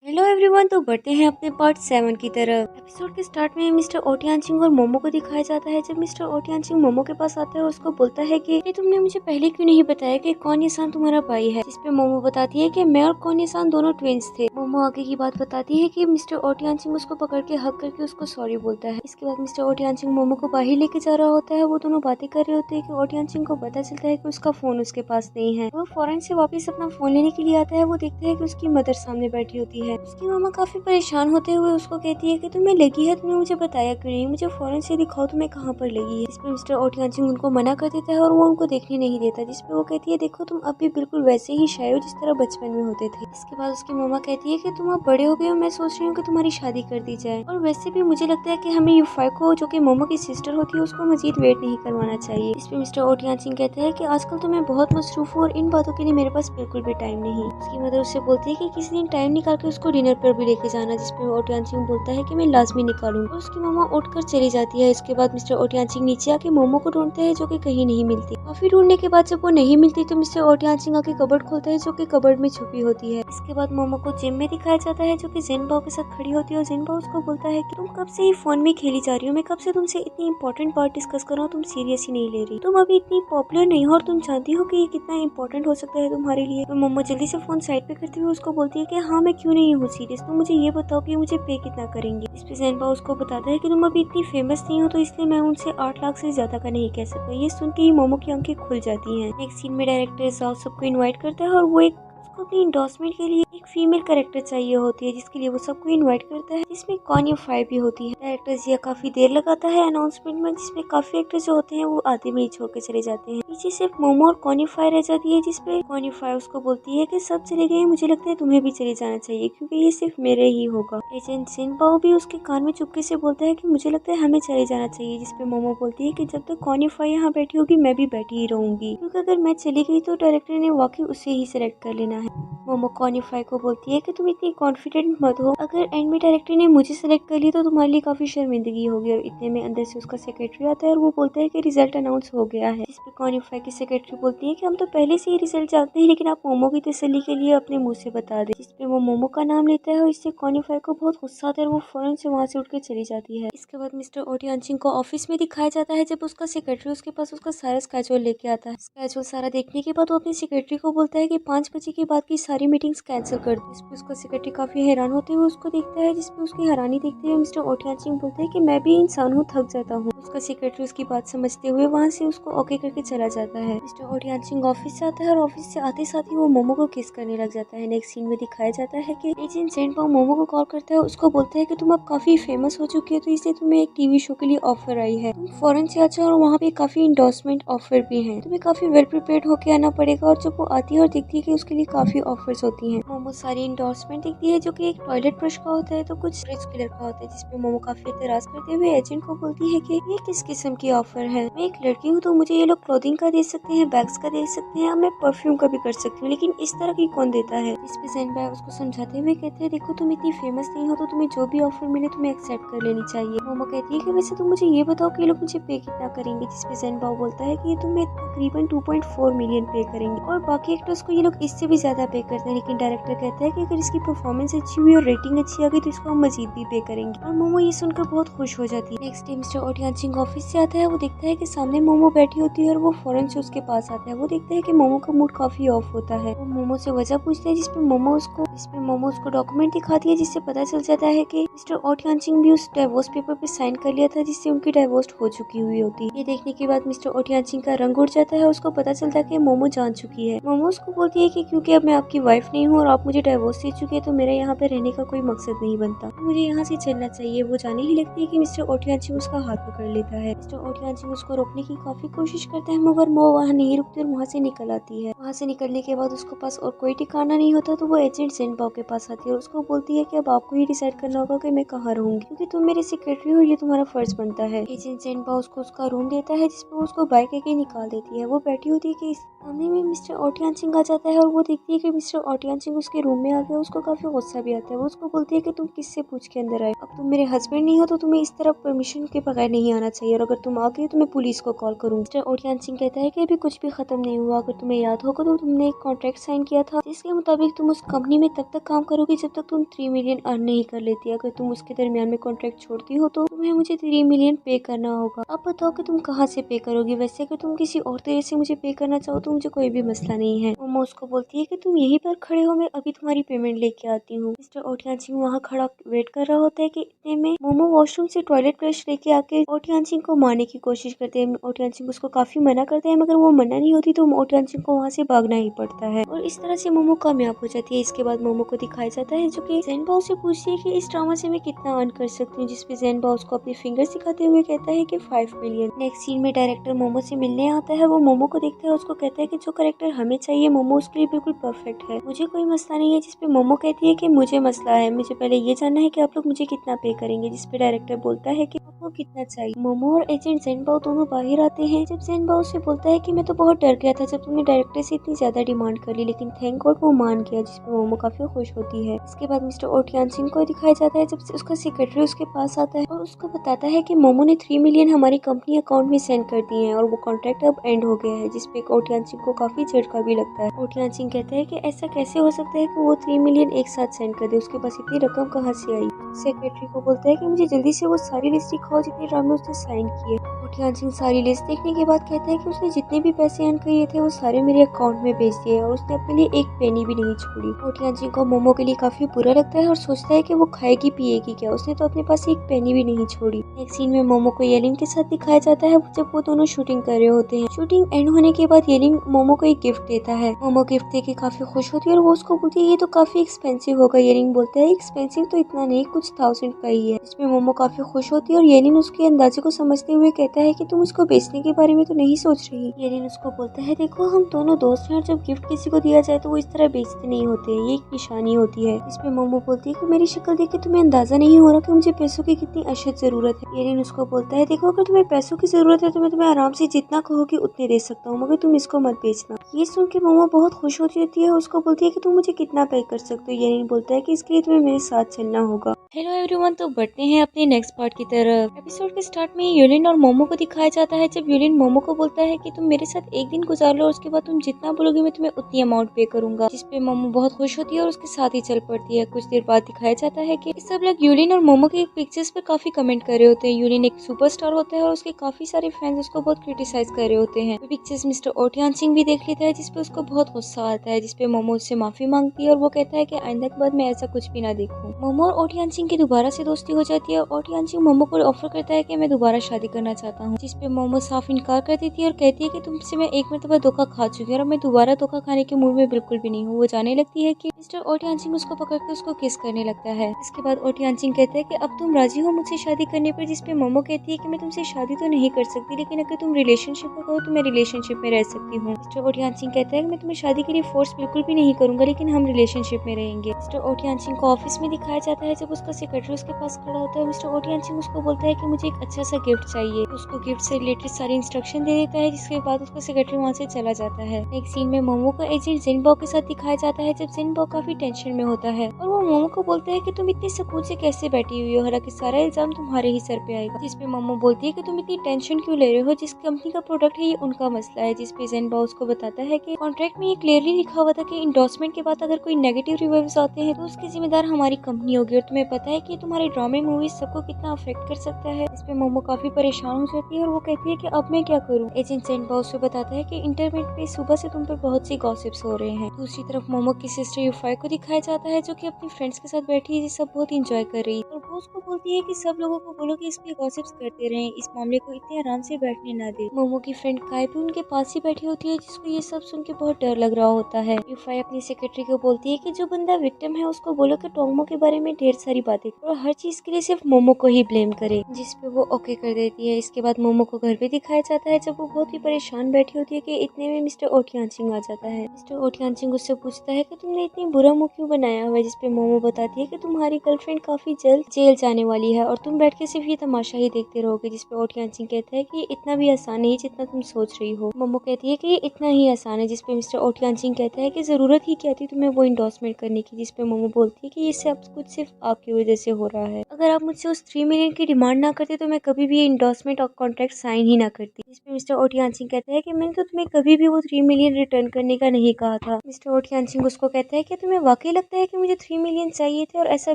हेलो एवरीवन, तो बढ़ते हैं अपने पार्ट 7 की तरफ। एपिसोड के स्टार्ट में मिस्टर ओटियानचिंग और मोमो को दिखाया जाता है। जब मिस्टर ओटियानचिंग मोमो के पास आता है और उसको बोलता है कि ये तुमने मुझे पहले क्यों नहीं बताया कि कौन ये तुम्हारा भाई है, जिसपे मोमो बताती है कि मैं और कौन ये दोनों ट्विंस थे। मोमो आगे की बात बताती है कि मिस्टर ओटियानचिंग उसको पकड़ के हक करके उसको सॉरी बोलता है। इसके बाद मिस्टर ओटियानचिंग मोमो को बाहर लेके जा रहा होता है। वो दोनों बातें कर रहे होते हैं कि ओटियानचिंग को पता चलता है कि उसका फोन उसके पास नहीं है। वो फौरन से वापस अपना फोन लेने के लिए आता है। वो देखता है कि उसकी मदर सामने बैठी होती है। उसकी मामा काफी परेशान होते हुए उसको कहती है कि तुम्हें लगी है, तुमने मुझे बताया क्यों नहीं, मुझे फौरन से दिखाओ तुम्हें कहाँ पर लगी है। इसमें मिस्टर ओटियानचिंग उनको मना कर देता है और वो उनको देखने नहीं देता। जिसपे वो कहती है देखो तुम अब भी बिल्कुल वैसे ही शाय हो जिस तरह बचपन में होते थे। इसके बाद उसकी मामा कहती है कि तुम अब बड़े हो गए हो, मैं सोच रही हूँ कि तुम्हारी शादी कर दी जाए। और वैसे भी मुझे लगता है कि हमें यूफाई को, जो कि मोमो की सिस्टर होती है, उसको मजीद वेट नहीं करवाना चाहिए। इसपे मिस्टर ओटियानचिंग कहते हैं कि आजकल तो मैं बहुत मसरूफ हूँ और इन बातों के लिए मेरे पास बिल्कुल भी टाइम नहीं। उसकी मदर उससे बोलती है कि किसी दिन टाइम निकाल के उसको डिनर पर भी लेके जाना। जिसपे ओटियानचिंग बोलता है कि मैं लाजमी निकालूंगा और उसकी मामा उठकर चली जाती है। इसके बाद मिस्टर ओटियानचिंग नीचे आके मोमो को ढूंढते हैं, जो कि कहीं नहीं मिलती। काफी ढूंढने के बाद जब वो नहीं मिलती तो मिस्टर ओटियानचिंग आके कबर्ड खोलता है, जो कि कबर्ड में छुपी होती है। इसके बाद मोमो को जिम में दिखाया जाता है, जो कि जिनबाओ के साथ खड़ी होती है और जिनबाओ उसको बोलता है कि तुम कब से ही फोन में खेली जा रही हो, मैं कब से तुमसे इतनी इंपॉर्टेंट बात डिस्कस कर रहा हूँ, तुम सीरियस ही नहीं ले रही, तुम अभी इतनी पॉपुलर नहीं हो और तुम जानती हो कि ये कितना इंपॉर्टेंट हो सकता है तुम्हारे लिए। तो मोमो जल्दी से फोन साइड पे करते हुए उसको बोलती है कि हाँ मैं क्यों नहीं हूँ सीरियस, तुम मुझे ये बताओ कि मुझे पे कितना करेंगे। इस पे ज़ेनबा उसको बताता है कि तुम अभी इतनी फेमस नहीं हो, तो इसलिए मैं उनसे 8 लाख से ज्यादा का नहीं कह सकता। ये सुन के ही मोमो की आंखें खुल जाती हैं। नेक्स्ट सीन में डायरेक्टर जाओ सबको इनवाइट करता है और वो उसको अपनी इंडोर्समेंट के लिए एक फीमेल कैरेक्टर चाहिए होती है, जिसके लिए वो सबको इनवाइट करता है, जिसमें कॉन्यू फाई भी होती है। डायरेक्टर जिया काफी देर लगाता है अनाउंसमेंट में, जिसमें काफी एक्टर जो होते हैं वो आधे में ही छोड़ के चले जाते हैं। पीछे सिर्फ मोमो और कॉन्यू फाई रह जाती है, जिसपे कॉन्यू फाई उसको बोलती है कि सब चले गए, मुझे लगता है तुम्हें भी चले जाना चाहिए क्योंकि ये सिर्फ मेरे ही होगा। एजेंट जिनबाओ भी उसके कान में चुपके से बोलता है कि मुझे लगता है हमें चले जाना चाहिए। जिसपे मोमो बोलती है कि जब तक कॉन्यू फाई यहाँ बैठी होगी मैं भी बैठी ही रहूंगी, क्योंकि अगर मैं चली गई तो डायरेक्टर ने वाकई उसे ही सिलेक्ट कर लेना है। मोमो कॉन्यूफाई को बोलती है कि तुम इतनी कॉन्फिडेंट मत हो, अगर एंड में डायरेक्टर ने मुझे सिलेक्ट कर लिया तो तुम्हारे लिए काफी शर्मिंदगी होगी। और इतने में अंदर से उसका सेक्रेटरी आता है और वो बोलता है कि रिजल्ट अनाउंस हो गया है। जिसपे कॉन्यूफाई की सेक्रेटरी बोलती है कि हम तो पहले से ही रिजल्ट जानते हैं, लेकिन आप मोमो की तसल्ली के लिए अपने मुंह से बता दे। जिसपे वो मोमो का नाम लेता है और इससे कॉन्यूफाई को बहुत गुस्सा आता है और वो फौरन से वहाँ से उठ के चली जाती है। इसके बाद मिस्टर ओटियानचिंग को ऑफिस में दिखाया जाता है, जब उसका सेक्रेटरी उसके पास उसका सारा स्केड्यूल लेके आता है। स्केड्यूल सारा देखने के बाद वो अपनी सेक्रेटरी को बोलता है कि 5 बजे के बाद की सारी मीटिंग्स कैंसिल कर दी। इसपे उसका सेक्रेटरी काफी हैरान होते हुए उसको देखता है। जिसपे उसकी हैरानी देखते हुए मिस्टर ओटियानचिंग बोलते हैं कि मैं भी इंसान हूँ, थक जाता हूँ। उसका सेक्रेटरी उसकी बात समझते हुए वहाँ से उसको ओके करके चला जाता है। मिस्टर ओटियानचिंग ऑफिस से आता है और ऑफिस से आते साथ ही वो मोमो को किस करने लग जाता है। नेक्स्ट सीन में दिखाया जाता है कि एजेंट जेनबाओ मोमो को कॉल करता है, उसको बोलता है कि तुम अब काफी फेमस हो चुकी हो, तो इसलिए तुम्हें एक टीवी शो के लिए ऑफर आई है, तुम फौरन से आ जाओ और वहाँ पे काफी इंडोर्समेंट ऑफर भी है, तुम्हें काफी वेल प्रिपेयर्ड होके आना पड़ेगा। और जब वो आती है और देखती है कि उसके लिए काफी ऑफर्स होती हैं, मोमो सारी इंडोर्समेंट देखती है, जो कि एक टॉयलेट ब्रश का होता है तो कुछ रिच कलर का होता है। जिसपे मोमो काफी एतराज करते हुए एजेंट को बोलती है कि ये किस किस्म की ऑफर है, मैं एक लड़की हूँ तो मुझे ये लोग क्लोथिंग का दे सकते हैं, बैग्स का दे सकते हैं, मैं परफ्यूम का भी कर सकती हूँ, लेकिन इस तरह की कौन देता है। इसपे ज़ेनबा उसको समझाते हुए कहते हैं देखो तुम इतनी फेमस नहीं हो, तो तुम्हें जो भी ऑफर मिले तुम्हें एक्सेप्ट कर लेनी चाहिए। मोमो कहती है कि वैसे तुम मुझे ये बताओ कि ये लोग मुझे पे कितना करेंगे। जिसपे ज़ेनबा बोलता है कि ये तुम्हें तकरीबन 2.4 मिलियन पे करेंगे और बाकी एक्टर्स को ये लोग इससे भी ज्यादा पे करते हैं, लेकिन डायरेक्टर कहता है कि अगर इसकी परफॉर्मेंस अच्छी हुई और रेटिंग अच्छी आ गई तो इसको हम मजीद भी पे करेंगे। और मोमो ये सुनकर बहुत खुश हो जाती है। नेक्स्ट डे मिस्टर ओटियानचिंग ऑफिस से आता है, वो देखता है कि सामने मोमो बैठी होती है और वो फौरन से उसके पास आता है। वो देखता है कि मोमो का मूड काफी ऑफ होता है। वो मोमो से वजह पूछता है, जिसपे मोमो उसको डॉक्यूमेंट दिखाती है, जिससे पता चल जाता है कि मिस्टर ओटियानचिंग भी उस डाइवोर्स पेपर पे साइन कर लिया था, जिससे उनकी डाइवोर्स हो चुकी हुई होती है। ये देखने के बाद मिस्टर ओटियानचिंग का रंग उड़ जाता है, उसको पता चलता है कि मोमो जान चुकी है। मोमो उसको बोलती है कि क्योंकि अब मैं आपकी वाइफ नहीं हूँ और आप मुझे डाइवोर्स दे चुके हैं, तो मेरा यहाँ पे रहने का कोई मकसद नहीं बनता, तो मुझे यहाँ से चलना चाहिए। वो जाने ही लगती है कि मिस्टर ओटियानचिंग उसका हाथ पकड़ लेता है। मिस्टर ओटियानचिंग उसको रोकने की काफी कोशिश करता है, मगर वो वहाँ नहीं रुकती और वहाँ से निकल आती है। वहाँ से निकलने के बाद उसके पास और कोई ठिकाना नहीं होता, तो वो एजेंट ज़ेनबाओ के पास आती है और उसको बोलती है कि अब आपको ही डिसाइड करना होगा कि मैं कहाँ रहूंगी, क्योंकि तुम मेरे सेक्रेटरी हो, ये तुम्हारा फर्ज बनता है। एजेंट ज़ेनबाओ उसको उसका रूम देता है, जिसपे उसको बाइक लेके निकाल देती है। वो बैठी होती है कि सामने में मिस्टर ओटियानचिंग आ जाता है और वो देखती है कि मिस्टर मिस्टर ओटियानचिंग उसके रूम में आ गया। उसको काफी गुस्सा भी आता है। वो उसको बोलती है कि तुम किससे पूछ के अंदर आए, अब तुम मेरे हस्बैंड नहीं हो तो तुम्हें इस तरह परमिशन के बगैर नहीं आना चाहिए, और अगर तुम आ गए तो मैं पुलिस को कॉल करूँ। मिस्टर ओटियानचिंग कहता है कि अभी कुछ भी खत्म नहीं हुआ। अगर तुम्हें याद होगा तो तुमने एक कॉन्ट्रैक्ट साइन किया था जिसके मुताबिक तुम उस कंपनी में तब तक काम करोगी जब तक तुम 3 मिलियन अर्न नहीं कर लेती। अगर तुम उसके दरमियान में कॉन्ट्रैक्ट छोड़ती हो तो तुम्हें मुझे 3 मिलियन पे करना होगा। अब बताओ कि तुम कहाँ से पे करोगी। वैसे अगर तुम किसी और तरह से मुझे पे करना चाहो तो मुझे कोई भी मसला नहीं है। मोमो उसको बोलती है कि तुम यहीं पर खड़े हो, मैं अभी तुम्हारी पेमेंट लेके आती हूँ। मिस्टर ओटियानचिंग वहाँ खड़ा वेट कर रहा होता है कि इतने में मोमो वॉशरूम से टॉयलेट ब्रश लेके आके ओटियानचिंग को मारने की कोशिश करते हैं। ओटियानचिंग उसको काफी मना करते हैं, मगर वो मना नहीं होती तो ओटियानचिंग को वहाँ से भागना ही पड़ता है, और इस तरह से मोमो कामयाब हो जाती है। इसके बाद मोमो को दिखाया जाता है जो कि ज़ेनबाओ से पूछती है कि इस ड्रामा से मैं कितना अर्न कर सकती हूँ, जिसपे ज़ेनबाओ उसको अपनी फिंगर दिखाते हुए कहता है कि 5 मिलियन। नेक्स्ट सीन में डायरेक्टर मोमो से मिलने आता है। वो मोमो को देखता है, उसको कहता है कि जो कैरेक्टर हमें चाहिए मोमो उसके लिए बिल्कुल परफेक्ट है, मुझे कोई मसला नहीं है। जिसपे मोमो कहती है कि मुझे मसला है, मुझे पहले ये जानना है कि आप लोग मुझे कितना पे करेंगे। जिसपे डायरेक्टर बोलता है कि आपको कितना चाहिए। मोमो और एजेंट ज़ेनबाओ दोनों बाहर आते हैं। जब ज़ेनबाओ से बोलता है कि मैं तो बहुत डर गया था जब तुमने डायरेक्टर से इतनी ज्यादा डिमांड कर ली, लेकिन थैंक गॉड वो मान गया। जिसपे मोमो काफी खुश होती है। इसके बाद मिस्टर ओटियानचिंग को दिखाया जाता है जब उसका सेक्रेटरी उसके पास आता है और उसको बताता है कि मोमो ने 3 मिलियन हमारी कंपनी अकाउंट में सेंड कर दिए हैं और वो कॉन्ट्रैक्ट अब एंड हो गया है। जिसपे ओटियानचिंग को काफी झटका भी लगता है। ओटियानचिंग कहता है कि ऐसा कैसे हो सकता है कि वो 3 मिलियन एक साथ सेंड कर दे, उसके पास इतनी रकम कहाँ से आई। सेक्रेटरी को बोलता है कि मुझे जल्दी से वो सारी लिस्ट दिखाओ जितने ड्रामे उसने साइन किए। ओटियानचिंग सारी लिस्ट देखने के बाद कहता है कि उसने जितने भी पैसे अर्न किए थे वो सारे मेरे अकाउंट में भेज दिए और उसने अपने लिए एक पेनी भी नहीं छोड़ी। ओटियानचिंग को मोमो के लिए काफी बुरा लगता है और सोचता है कि वो खाएगी पिएगी क्या, उसने तो अपने पास एक पेनी भी नहीं छोड़ी। नेक्स्ट सीन में मोमो को येलिन के साथ दिखाया जाता है जब वो दोनों शूटिंग कर रहे होते हैं। शूटिंग एंड होने के बाद येलिन मोमो को एक गिफ्ट देता है। मोमो गिफ्ट देके काफी खुश होती है और वो उसको बोलती है ये तो काफी एक्सपेंसिव होगा। येलिन बोलता है एक्सपेंसिव तो इतना नहीं, कुछ 1000 का ही है। इसमें मोमो काफी खुश होती है और येलिन उसके अंदाजे को समझते हुए कहता है कि तुम उसको बेचने के बारे में तो नहीं सोच रही। येलिन उसको बोलता है देखो हम दोनों दोस्त हैं और जब गिफ्ट किसी को दिया जाए तो वो इस तरह बेचते नहीं होते, ये एक निशानी होती है। इसमें मोमो बोलती है कि मेरी शक्ल देख के तुम्हें अंदाजा नहीं हो रहा कि मुझे पैसों की कितनी अशद जरूरत है। येलिन उसको बोलता है देखो अगर तुम्हें पैसों की जरूरत है तो मैं तुम्हें आराम से जितना कहोगे उतने दे सकता हूँ, मगर तुम इसको मत बेचना। ये सुन के मोमो बहुत खुश होती है, उसको बोलती है कि तुम मुझे कितना पे कर सकते हो। येलिन बोलता है कि इसके लिए तुम्हें मेरे साथ चलना होगा। हेलो एवरीवन, तो बढ़ते हैं अपने नेक्स्ट पार्ट की तरफ। एपिसोड के स्टार्ट में यूलिन और मोमो को दिखाया जाता है जब यूलिन मोमो को बोलता है कि तुम मेरे साथ एक दिन गुजार लो और उसके बाद तुम जितना बोलोगे मैं तुम्हें उतनी अमाउंट पे करूंगा। जिसपे मोमो बहुत खुश होती है और उसके साथ ही चल पड़ती है। कुछ देर बाद दिखाया जाता है कि सब लोग यूलिन और मोमो के पिक्चर्स पे काफी कमेंट कर रहे होते हैं। यूलिन एक सुपरस्टार होता है और उसके काफी सारे फैंस उसको बहुत क्रिटिसाइज कर रहे होते हैं। पिक्चर्स मिस्टर ओटियानचिंग भी देख लेता है जिसपे उसको बहुत गुस्सा आता है। जिसपे मोमो उससे माफी मांगती है और वो कहता है कि आइंदा के बाद मैं ऐसा कुछ भी ना देखूं। मोमो और ओटियानचिंग की दोबारा से दोस्ती हो जाती है। ओटियानचिंग मोमो को ऑफर करता है कि मैं दोबारा शादी करना चाहता हूँ। जिसपे मोमो साफ इनकार कर देती है और कहती है कि तुमसे मैं एक मरतबा धोखा खा चुकी हूँ और मैं दोबारा धोखा खाने के मूड में बिल्कुल भी नहीं हूँ। वो जाने लगती है कि मिस्टर ओटियानचिंग उसको पकड़ के उसको किस करने लगता है। इसके बाद ओटियानचिंग कहता है कि अब तुम राजी हो मुझसे शादी करने पर। जिसपे मोमो कहती है कि मैं तुमसे शादी तो नहीं कर सकती, लेकिन अगर तुम रिलेशनशिप में कहो तो मैं रिलेशनशिप में रह सकती हूँ। मिस्टर ओटियानचिंग कहता है कि मैं तुम्हें शादी के लिए फोर्स बिल्कुल भी नहीं करूंगा, लेकिन हम रिलेशनशिप में रहेंगे। मिस्टर ओटियानचिंग को ऑफिस में दिखाया जाता है जब उसका सेक्रेटरी उसके पास खड़ा होता है। मिस्टर ओटियानचिंग उसको बोलता है कि मुझे एक अच्छा सा गिफ्ट चाहिए। उसको गिफ्ट से रिलेटेड सारी इंस्ट्रक्शन दे देता है, जिसके बाद उसका सेक्रेटरी वहाँ से चला जाता है। एक सीन में मोमो को एजेंट ज़ेनबाओ के साथ दिखाया जाता है जब ज़ेनबाओ काफी टेंशन में होता है और वो मोमो को बोलता है कि तुम इतनी सुकून से कैसे बैठी हुई हो, हालांकि सारा इल्जाम तुम्हारे ही सर पे आएगा। जिसपे मोमो बोलती है कि तुम इतनी टेंशन क्यों ले रहे हो, जिस कंपनी का प्रोडक्ट है ये उनका मसला है। जिसपे ज़ेनबाओ उसको बताता है कि कॉन्ट्रैक्ट में ये क्लियरली लिखा हुआ था कि इंडोर्समेंट के बाद अगर कोई नेगेटिव रिव्यूज आते हैं तो उसकी जिम्मेदार हमारी कंपनी होगी, और तुम्हें पता है कि तुम्हारे ड्रामे मूवीज सबको कितना अफेक्ट कर सकता है। इसपे मोमो काफी परेशान हो जाती है और वो कहती है कि अब मैं क्या करूं। एजेंट ज़ेनबाओ उसे बताता है कि इंटरनेट पे सुबह से तुम पर बहुत सी गॉसिप्स हो रहे हैं। दूसरी तरफ मोमो की सिस्टर यूफाई को दिखाया जाता है जो कि अपनी फ्रेंड्स के साथ बैठी है, सब बहुत इंजॉय कर रही है और वो उसको बोलती है कि सब लोगों को बोलो कि इस पे गॉसिप्स करते रहें, इस मामले को इतने आराम से बैठने ना दे। मोमो की फ्रेंड काय भी उनके पास ही बैठी होती है जिसको ये सब सुन के बहुत डर लग रहा होता है। यूफाई अपनी सेक्रेटरी को बोलती है कि जो बंदा विक्टिम है उसको बोलो कि टोंगमो के बारे में ढेर सारी बातें और हर चीज के लिए सिर्फ मोमो को ही ब्लेम करे, जिसपे वो ओके कर देती है। इसके बाद मोमो को घर पे दिखाया जाता है जब वो बहुत ही परेशान बैठी होती है कि इतने में मिस्टर ओटियांचिंग आ जाता है। मिस्टर ओटियांचिंग उससे पूछता है कि तुमने इतनी बुरा मुंह क्यों बनाया हुआ है, जिसपे मोमो बताती है कि तुम्हारी गर्लफ्रेंड काफी जल्द जेल जाने वाली है और तुम बैठ के सिर्फ ये तमाशा ही देखते रहोगे। जिसपे ओटियांचिंग कहता है कि इतना भी आसान नहीं जितना तुम सोच रही हो। मोमो कहती है कि ये इतना ही आसान है, जिसपे मिस्टर ओटियांचिंग कहता है कि जरूरत ही क्या थी तुम्हें वो इंडोर्समेंट करने की। जिसपे मोमो बोलती है कि ये सब कुछ सिर्फ आपकी वजह से हो रहा है, अगर आप मुझसे उस 3 मिलियन की डिमांड ना करते तो मैं कभी भी ये इंडोर्समेंट और कॉन्ट्रैक्ट साइन ही ना करती। जिसपे मिस्टर ओटियांचिंग कहता है कि मैंने तो तुम्हें कभी भी वो 3 मिलियन रिटर्न करने का नहीं कहा था। मिस्टर ओटियांचिंग उसको कहता है कि तुम्हें वाकई लगता है कि मुझे 3 मिलियन चाहिए थे, और ऐसा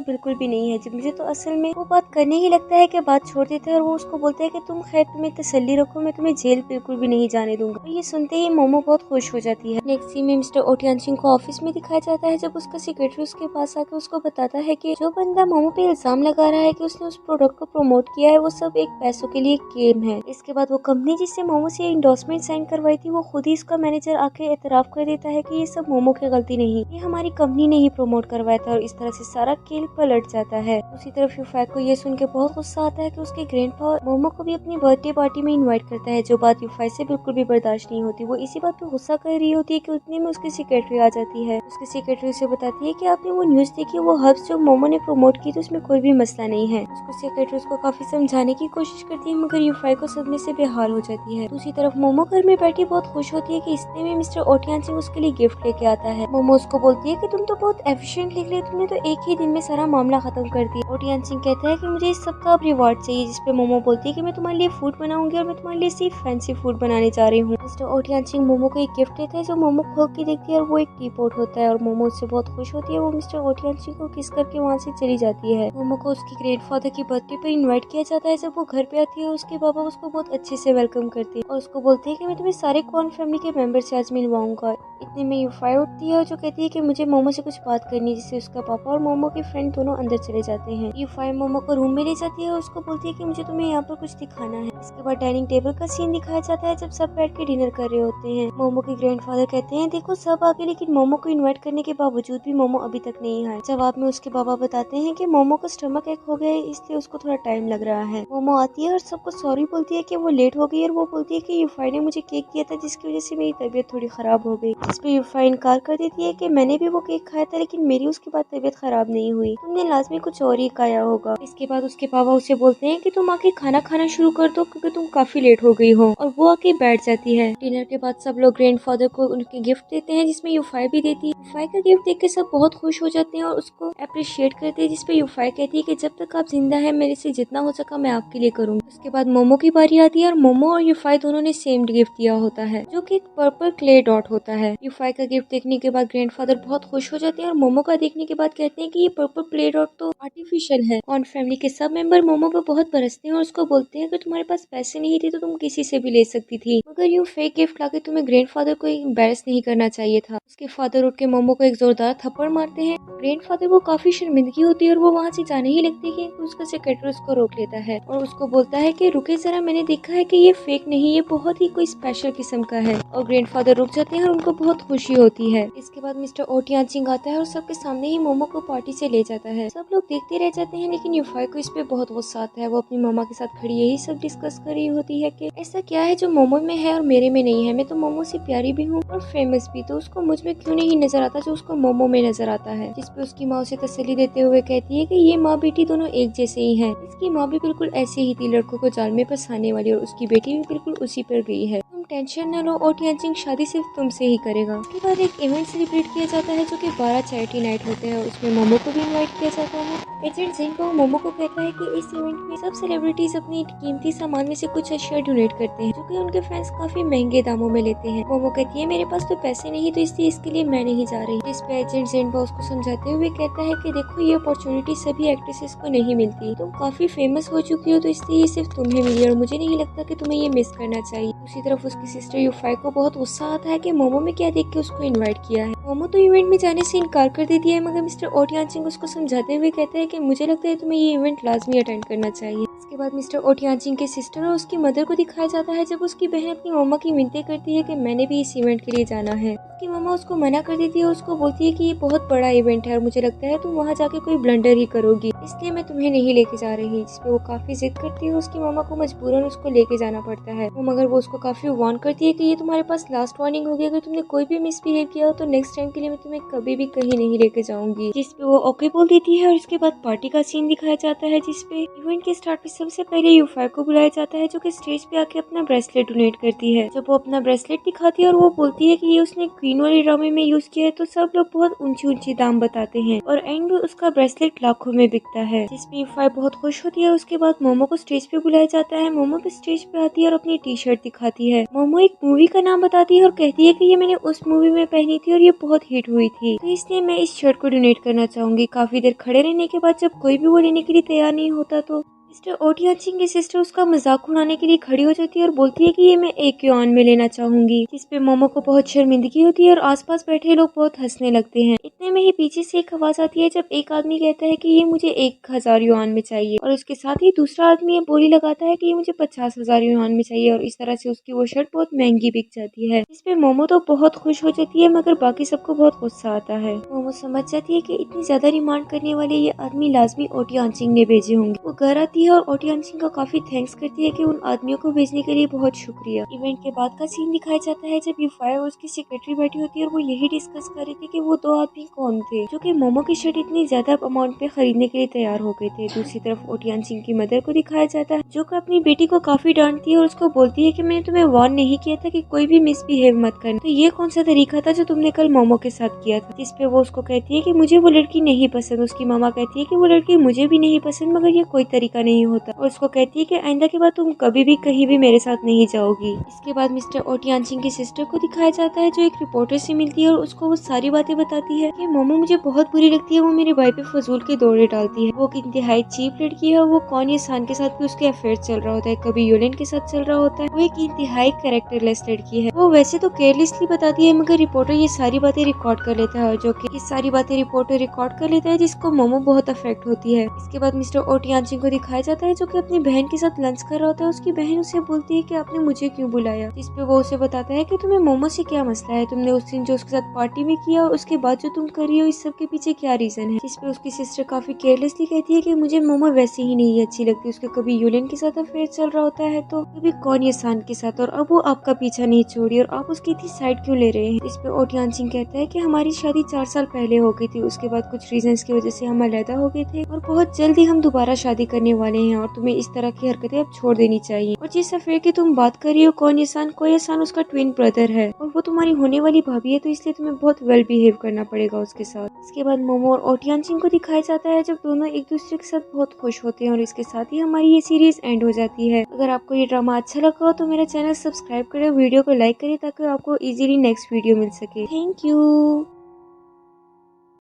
बिल्कुल भी नहीं है, मुझे तो असल में वो बात करने ही लगता है कि बात छोड़ देता है। और वो उसको बोलता है कि तुम खैर तुम्हें तसल्ली रखो, मैं तुम्हें जेल बिल्कुल भी नहीं जाने दूंगा। और ये सुनते ही मोमो बहुत खुश हो जाती है। नेक्स्ट सीन में मिस्टर ओटियांचिंग को ऑफिस में दिखाया जाता है जब उसका सेक्रेटरी उसके पास आकर उसको बताता है कि जो बंदा मोमो पे इल्जाम लगा रहा है कि उसने उस प्रोडक्ट को प्रमोट किया है वो सब एक पैसों के लिए गेम है। इसके बाद वो कंपनी जिससे मोमो से इंडोर्समेंट साइन करवाई थी वो खुद ही इसका मैनेजर आके एतराफ कर देता है कि ये सब मोमो की गलती नहीं, ये हमारी कंपनी ने ही प्रमोट करवाया था। और इस तरह से सारा खेल पलट जाता है। दूसरी तरफ यूफाई को ये सुन के बहुत गुस्सा आता है कि उसके ग्रैंडपा मोमो को भी अपनी बर्थडे पार्टी में इनवाइट करता है, जो बात यूफाई से बिल्कुल भी बर्दाश्त नहीं होती। वो इसी बात पे गुस्सा कर रही होती है कि उतने में उसकी सेक्रेटरी आ जाती है। उसकी सेक्रेटरी उसे बताती है कि आपने वो न्यूज देखी, वो हर्ब्स जो मोमो ने प्रमोट की तो उसमें कोई भी मसला नहीं है। उसको सेक्रेटरी उसको काफी समझाने की कोशिश करती है, मगर यूफाई को सदमे से बेहाल हो जाती है। दूसरी तरफ मोमो घर में बैठी बहुत खुश होती है कि इतने में मिस्टर ओटियांचिंग उसके लिए गिफ्ट लेके आता है। मोमो उसको बोलती है कि तुम तो बहुत एफिशिएंट लिख रही, तुमने तो एक ही दिन में सारा मामला खत्म कर दिया। ओटियांचिंग कहता है कि मुझे इस सब का अब रिवॉर्ड चाहिए। जिसपे मोमो बोलती है कि मैं तुम्हारे लिए फूड बनाऊंगी और मैं तुम्हारे लिए सिर्फ फैंसी फूड बनाने जा रही हूँ। मिस्टर ओटियांचिंग मोमो को एक गिफ्ट देता है जो मोमो खोल के देखती है और वो एक टी पॉट होता है। और मोमो उससे बहुत खुश होती है। वो मिस्टर ओटियांचिंग को किस करके वहाँ से चली जाती है। मोमो को उसके ग्रैंडफादर की बर्थडे पर इनवाइट किया जाता है। जब वो घर पे आती है उसके पापा उसको बहुत अच्छे से वेलकम करते हैं और उसको बोलते हैं कि मैं तुम्हें सारे कॉर्न फैमिली के मेंबर से आज मिलवाऊंगा। इतने में यूफाई उठती है और जो कहती है कि मुझे मोमो से कुछ बात करनी है, जिससे उसका पापा और मोमो के फ्रेंड दोनों अंदर चले जाते हैं। यूफाई मोमो को रूम में ले जाती है और उसको बोलती है कि मुझे तुम्हें यहाँ पर कुछ दिखाना है। इसके बाद डाइनिंग टेबल का सीन दिखाया जाता है जब सब बैठ के डिनर कर रहे होते हैं। मोमो के ग्रैंडफादर कहते हैं देखो सब आ गए, लेकिन मोमो को इन्वाइट करने के बावजूद भी मोमो अभी तक नहीं आया। जवाब में उसके पापा बताते हैं कि मोमो को स्टमक एक हो गया है, इसलिए उसको थोड़ा टाइम लग रहा है। मोमो आती है और सबको सॉरी बोलती है कि वो लेट हो गई, और वो बोलती है कि यूफाई ने मुझे केक दिया था जिसकी वजह से मेरी तबीयत थोड़ी खराब हो गई। इस पे यूफाई इनकार कर देती है कि मैंने भी वो केक खाया था, लेकिन मेरी उसके बाद तबीयत खराब नहीं हुई, तुमने लाजमी कुछ और ही खाया होगा। इसके बाद उसके पापा उसे बोलते हैं कि तुम आके खाना खाना शुरू कर दो क्योंकि तुम काफी लेट हो गई हो, और वो आके बैठ जाती है। डिनर के बाद सब लोग ग्रैंडफादर को उनके गिफ्ट देते हैं, जिसमें यूफाई भी देती है। यूफाई का गिफ्ट देख के सब बहुत खुश हो जाते हैं और उसको अप्रिशिएट करते हैं। जिसपे यूफाई कहती है कि जब तक आप जिंदा है मेरे से जितना हो सका मैं आपके लिए करूँगी। उसके बाद मोमो की बारी आती है और मोमो और यूफाई दोनों ने सेम गिफ्ट दिया होता है, जो कि एक पर्पल क्ले डॉट होता है। यूफाई का गिफ्ट देखने के बाद ग्रैंडफादर बहुत खुश हो जाते हैं और मोमो का देखने के बाद कहते हैं कि ये पर्पल क्ले डॉट तो आर्टिफिशियल है। कॉर्न फैमिली के सब मेंबर मोमो पे बहुत बरसते हैं और उसको बोलते हैं कि तुम्हारे पास पैसे नहीं थे तो तुम किसी से भी ले सकती थी, मगर ये फेक गिफ्ट लाके तुम्हें ग्रैंडफादर को एम्बैरेस नहीं करना चाहिए था। उसके फादर उठ के मोमो को एक जोरदार थप्पड़ मारते हैं। ग्रैंडफादर को काफी शर्मिंदगी होती है और वो वहाँ से जाने ही लगती है कि उसका सेक्रेटरी उसको रोक लेता है और उसको बोलता है कि रुके जरा, मैंने देखा है कि ये फेक नहीं, ये बहुत ही कोई स्पेशल किस्म का है। और ग्रैंडफादर रुक जाते हैं और उनको बहुत खुशी होती है। इसके बाद मिस्टर ओटियांचिंग आता है और सबके सामने ही मोमो को पार्टी से ले जाता है। सब लोग देखते रह जाते हैं, लेकिन यूफाई को इस पे बहुत गुस्सा आता है। वो अपनी मामा के साथ खड़ी यही सब डिस्कस कर रही होती है कि ऐसा क्या है जो मोमो में है और मेरे में नहीं है, मैं तो मोमो से प्यारी भी हूँ और फेमस भी, तो उसको मुझ में क्यों नहीं नजर आता जो उसको मोमो में नजर आता है। जिसपे उसकी माँ उसे तसल्ली देते हुए कहती है कि ये माँ बेटी दोनों एक जैसे ही हैं। इसकी माँ भी बिल्कुल ऐसे ही थी, लड़कों को जाल में फंसाने वाली, और उसकी बेटी भी बिल्कुल उसी पर गई है। तुम टेंशन न लो, ओटियांचिंग शादी सिर्फ तुमसे ही करेगा। उसके बाद एक इवेंट सेलिब्रेट किया जाता है जो कि 12 चैरिटी नाइट होते हैं, उसमें मोमो को भी इनवाइट किया जाता है। एजेंट जिनको मोमो को कहता है कि इस इवेंट में सब सेलिब्रिटीज अपनी कीमती सामान में से कुछ अशिया डोनेट करते हैं, जो कि उनके फैंस काफी महंगे दामों में लेते हैं। मोमो कहती है मेरे पास तो पैसे नहीं, तो इसलिए इसके लिए मैं नहीं जा रही। जिस पे एजेंट जिनको उसको समझाते हुए कहता है कि देखो ये अपॉर्चुनिटी सभी एक्ट्रेसेस को नहीं मिलती, तुम काफी फेमस हो चुकी हो तो इसलिए ये सिर्फ तुम्हें मिली और मुझे नहीं लगता कि तुम्हें ये मिस करना चाहिए। दूसरी तरफ उसकी सिस्टर यूफाई को बहुत गुस्सा आता है कि मोमो में क्या देख के उसको इन्वाइट किया है। मोमो तो इवेंट में जाने से इनकार कर देती है, मगर मिस्टर ओटियांचिंग उसको समझाते हुए कहता है कि मुझे लगता है तुम्हें ये इवेंट लाजमी अटेंड करना चाहिए। इसके बाद मिस्टर ओटियांचिंग के सिस्टर और उसकी मदर को दिखाया जाता है जब उसकी बहन अपनी मम्मा की मिन्नतें करती है कि मैंने भी इस इवेंट के लिए जाना है। उसकी मम्मा उसको मना कर देती है और उसको बोलती है कि ये बहुत बड़ा इवेंट है और मुझे लगता है तुम वहाँ जाके कोई ब्लंडर ही करोगी, इसलिए मैं तुम्हें नहीं लेके जा रही। जिसपे वो काफी जिद करती है, उसकी मम्मा को मजबूरन उसको लेके जाना पड़ता है। मगर वो उसको काफी वार्न करती है कि ये तुम्हारे पास लास्ट वार्निंग होगी, अगर तुमने कोई भी मिसबिहेव किया हो तो नेक्स्ट टाइम के लिए मैं तुम्हें कभी भी कहीं नहीं लेके जाऊंगी। जिसपे वो ओके बोल देती है और इसके बाद पार्टी का सीन दिखाया जाता है, जिसपे इवेंट के स्टार्ट में सबसे पहले यूफाई को बुलाया जाता है जो कि स्टेज पे आके अपना ब्रेसलेट डोनेट करती है। जब वो अपना ब्रेसलेट दिखाती है और वो बोलती है कि ये उसने क्वीन वाले ड्रामे में यूज किया है, तो सब लोग बहुत ऊंची ऊंची दाम बताते हैं और एंड में उसका ब्रेसलेट लाखों में बिकता है। जिसपे यूफाई बहुत खुश होती है। उसके बाद मोमो को स्टेज पे बुलाया जाता है। मोमो भी स्टेज पे आती है और अपनी टी शर्ट दिखाती है। मोमो एक मूवी का नाम बताती है और कहती है कि ये मैंने उस मूवी में पहनी थी और ये बहुत हिट हुई थी, तो इसलिए मैं इस शर्ट को डोनेट करना चाहूंगी। काफी देर खड़े रहने के बाद जब कोई भी वो लेने के लिए तैयार नहीं होता तो मिस्टर ओटियांचिंग की सिस्टर उसका मजाक उड़ाने के लिए खड़ी हो जाती है और बोलती है कि ये मैं 1 युआन में लेना चाहूंगी। जिसपे मोमो को बहुत शर्मिंदगी होती है और आसपास बैठे लोग बहुत हंसने लगते हैं। इतने में ही पीछे से एक आवाज आती है जब एक आदमी कहता है कि ये मुझे 1000 युआन में चाहिए और उसके साथ ही दूसरा आदमी ये बोली लगाता है कि ये मुझे 50,000 युआन में चाहिए और इस तरह से उसकी वो शर्ट बहुत महंगी बिक जाती है। जिसपे मोमो तो बहुत खुश हो जाती है, मगर बाकी सबको बहुत गुस्सा आता है। मोमो समझ जाती है कि इतनी ज्यादा डिमांड करने वाले ये आदमी लाजमी ओटियांचिंग ने भेजे होंगे। वो घर आती है और ओटियांचिंग का काफी थैंक्स करती है कि उन आदमियों को भेजने के लिए बहुत शुक्रिया। इवेंट के बाद का सीन दिखाया जाता है जब यूफाई और उसकी सेक्रेटरी बैठी होती है और वो यही डिस्कस कर रही थी कि वो 2 आदमी कौन थे जो कि मोमो की शर्ट इतनी ज्यादा अमाउंट पे खरीदने के लिए तैयार हो गए थे। दूसरी तरफ ओटियांचिंग की मदर को दिखाया जाता है जो कि अपनी बेटी को काफी डांटती है और उसको बोलती है कि मैंने तुम्हें वार्न नहीं किया था कि कोई भी मिसबिहेव मत करना, तो ये कौन सा तरीका था जो तुमने कल मोमो के साथ किया था। जिसपे वो उसको कहती है कि मुझे वो लड़की नहीं पसंद। उसकी मामा कहती है कि वो लड़की मुझे भी नहीं पसंद, मगर ये कोई तरीका नहीं होता और उसको कहती है कि आइंदा के बाद तुम कभी भी कहीं भी मेरे साथ नहीं जाओगी। इसके बाद मिस्टर ओटियांचिंग की सिस्टर को दिखाया जाता है जो एक रिपोर्टर से मिलती है और उसको वो सारी बातें बताती है कि मोमो मुझे बहुत बुरी लगती है, वो मेरे भाई पे फजूल के दौरे डालती है, वो एक इंतहाई चीप लड़की है, वो कौन ये सान के साथ भी उसके अफेयर चल रहा होता है, कभी यूलिन के साथ चल रहा होता है, वो एक इंतहाई कैरेक्टरलेस लड़की है। वो वैसे तो केयरलेसली बताती है, मगर रिपोर्टर ये सारी बातें रिकॉर्ड कर लेता है और जो कि ये सारी बातें रिपोर्टर रिकॉर्ड कर लेता है, जिसको मोमो बहुत अफेक्ट होती है। इसके बाद मिस्टर ओटियांचिंग को दिखाया जाता है जो कि अपनी बहन के साथ लंच कर रहा होता है। उसकी बहन उसे बोलती है कि आपने मुझे क्यों बुलाया। इस पे वो उसे बताता है कि तुम्हें मोमो से क्या मसला है, तुमने उस दिन जो उसके साथ पार्टी में किया और उसके बाद जो तुम कर रही हो, इस सब के पीछे क्या रीजन है। जिस पे उसकी सिस्टर काफी केयरलेसली कहती है कि मुझे मोमो वैसे ही नहीं अच्छी लगती, उसके कभी यूलिन के साथ अफेयर चल रहा होता है तो कभी कौन ये सान के साथ, और अब वो आपका पीछा नहीं छोड़ी और आप उसकी इतनी साइड क्यों ले रहे हैं। इस पे ओटियांचिंग कहता है कि हमारी शादी 4 साल पहले हो गई थी, उसके बाद कुछ रीजंस की वजह से हम अलहदा हो गए थे और बहुत जल्दी हम दोबारा शादी करने वाले हैं और तुम्हें इस तरह की हरकतें अब छोड़ देनी चाहिए। और जिस अफेयर की तुम बात कर रही हो कोई एहसान उसका ट्विन ब्रदर है और वो तुम्हारी होने वाली भाभी है, तो इसलिए तुम्हें बहुत वेल बिहेव करना पड़ेगा उसके साथ। इसके बाद मोमो और ओटियांचिंग को दिखाया जाता है जब दोनों एक दूसरे के साथ बहुत खुश होते हैं और इसके साथ ही हमारी ये सीरीज एंड हो जाती है। अगर आपको ये ड्रामा अच्छा लगा हो तो मेरा चैनल सब्सक्राइब करें, वीडियो को लाइक करें ताकि आपको इजीली नेक्स्ट वीडियो मिल सके। Thank you.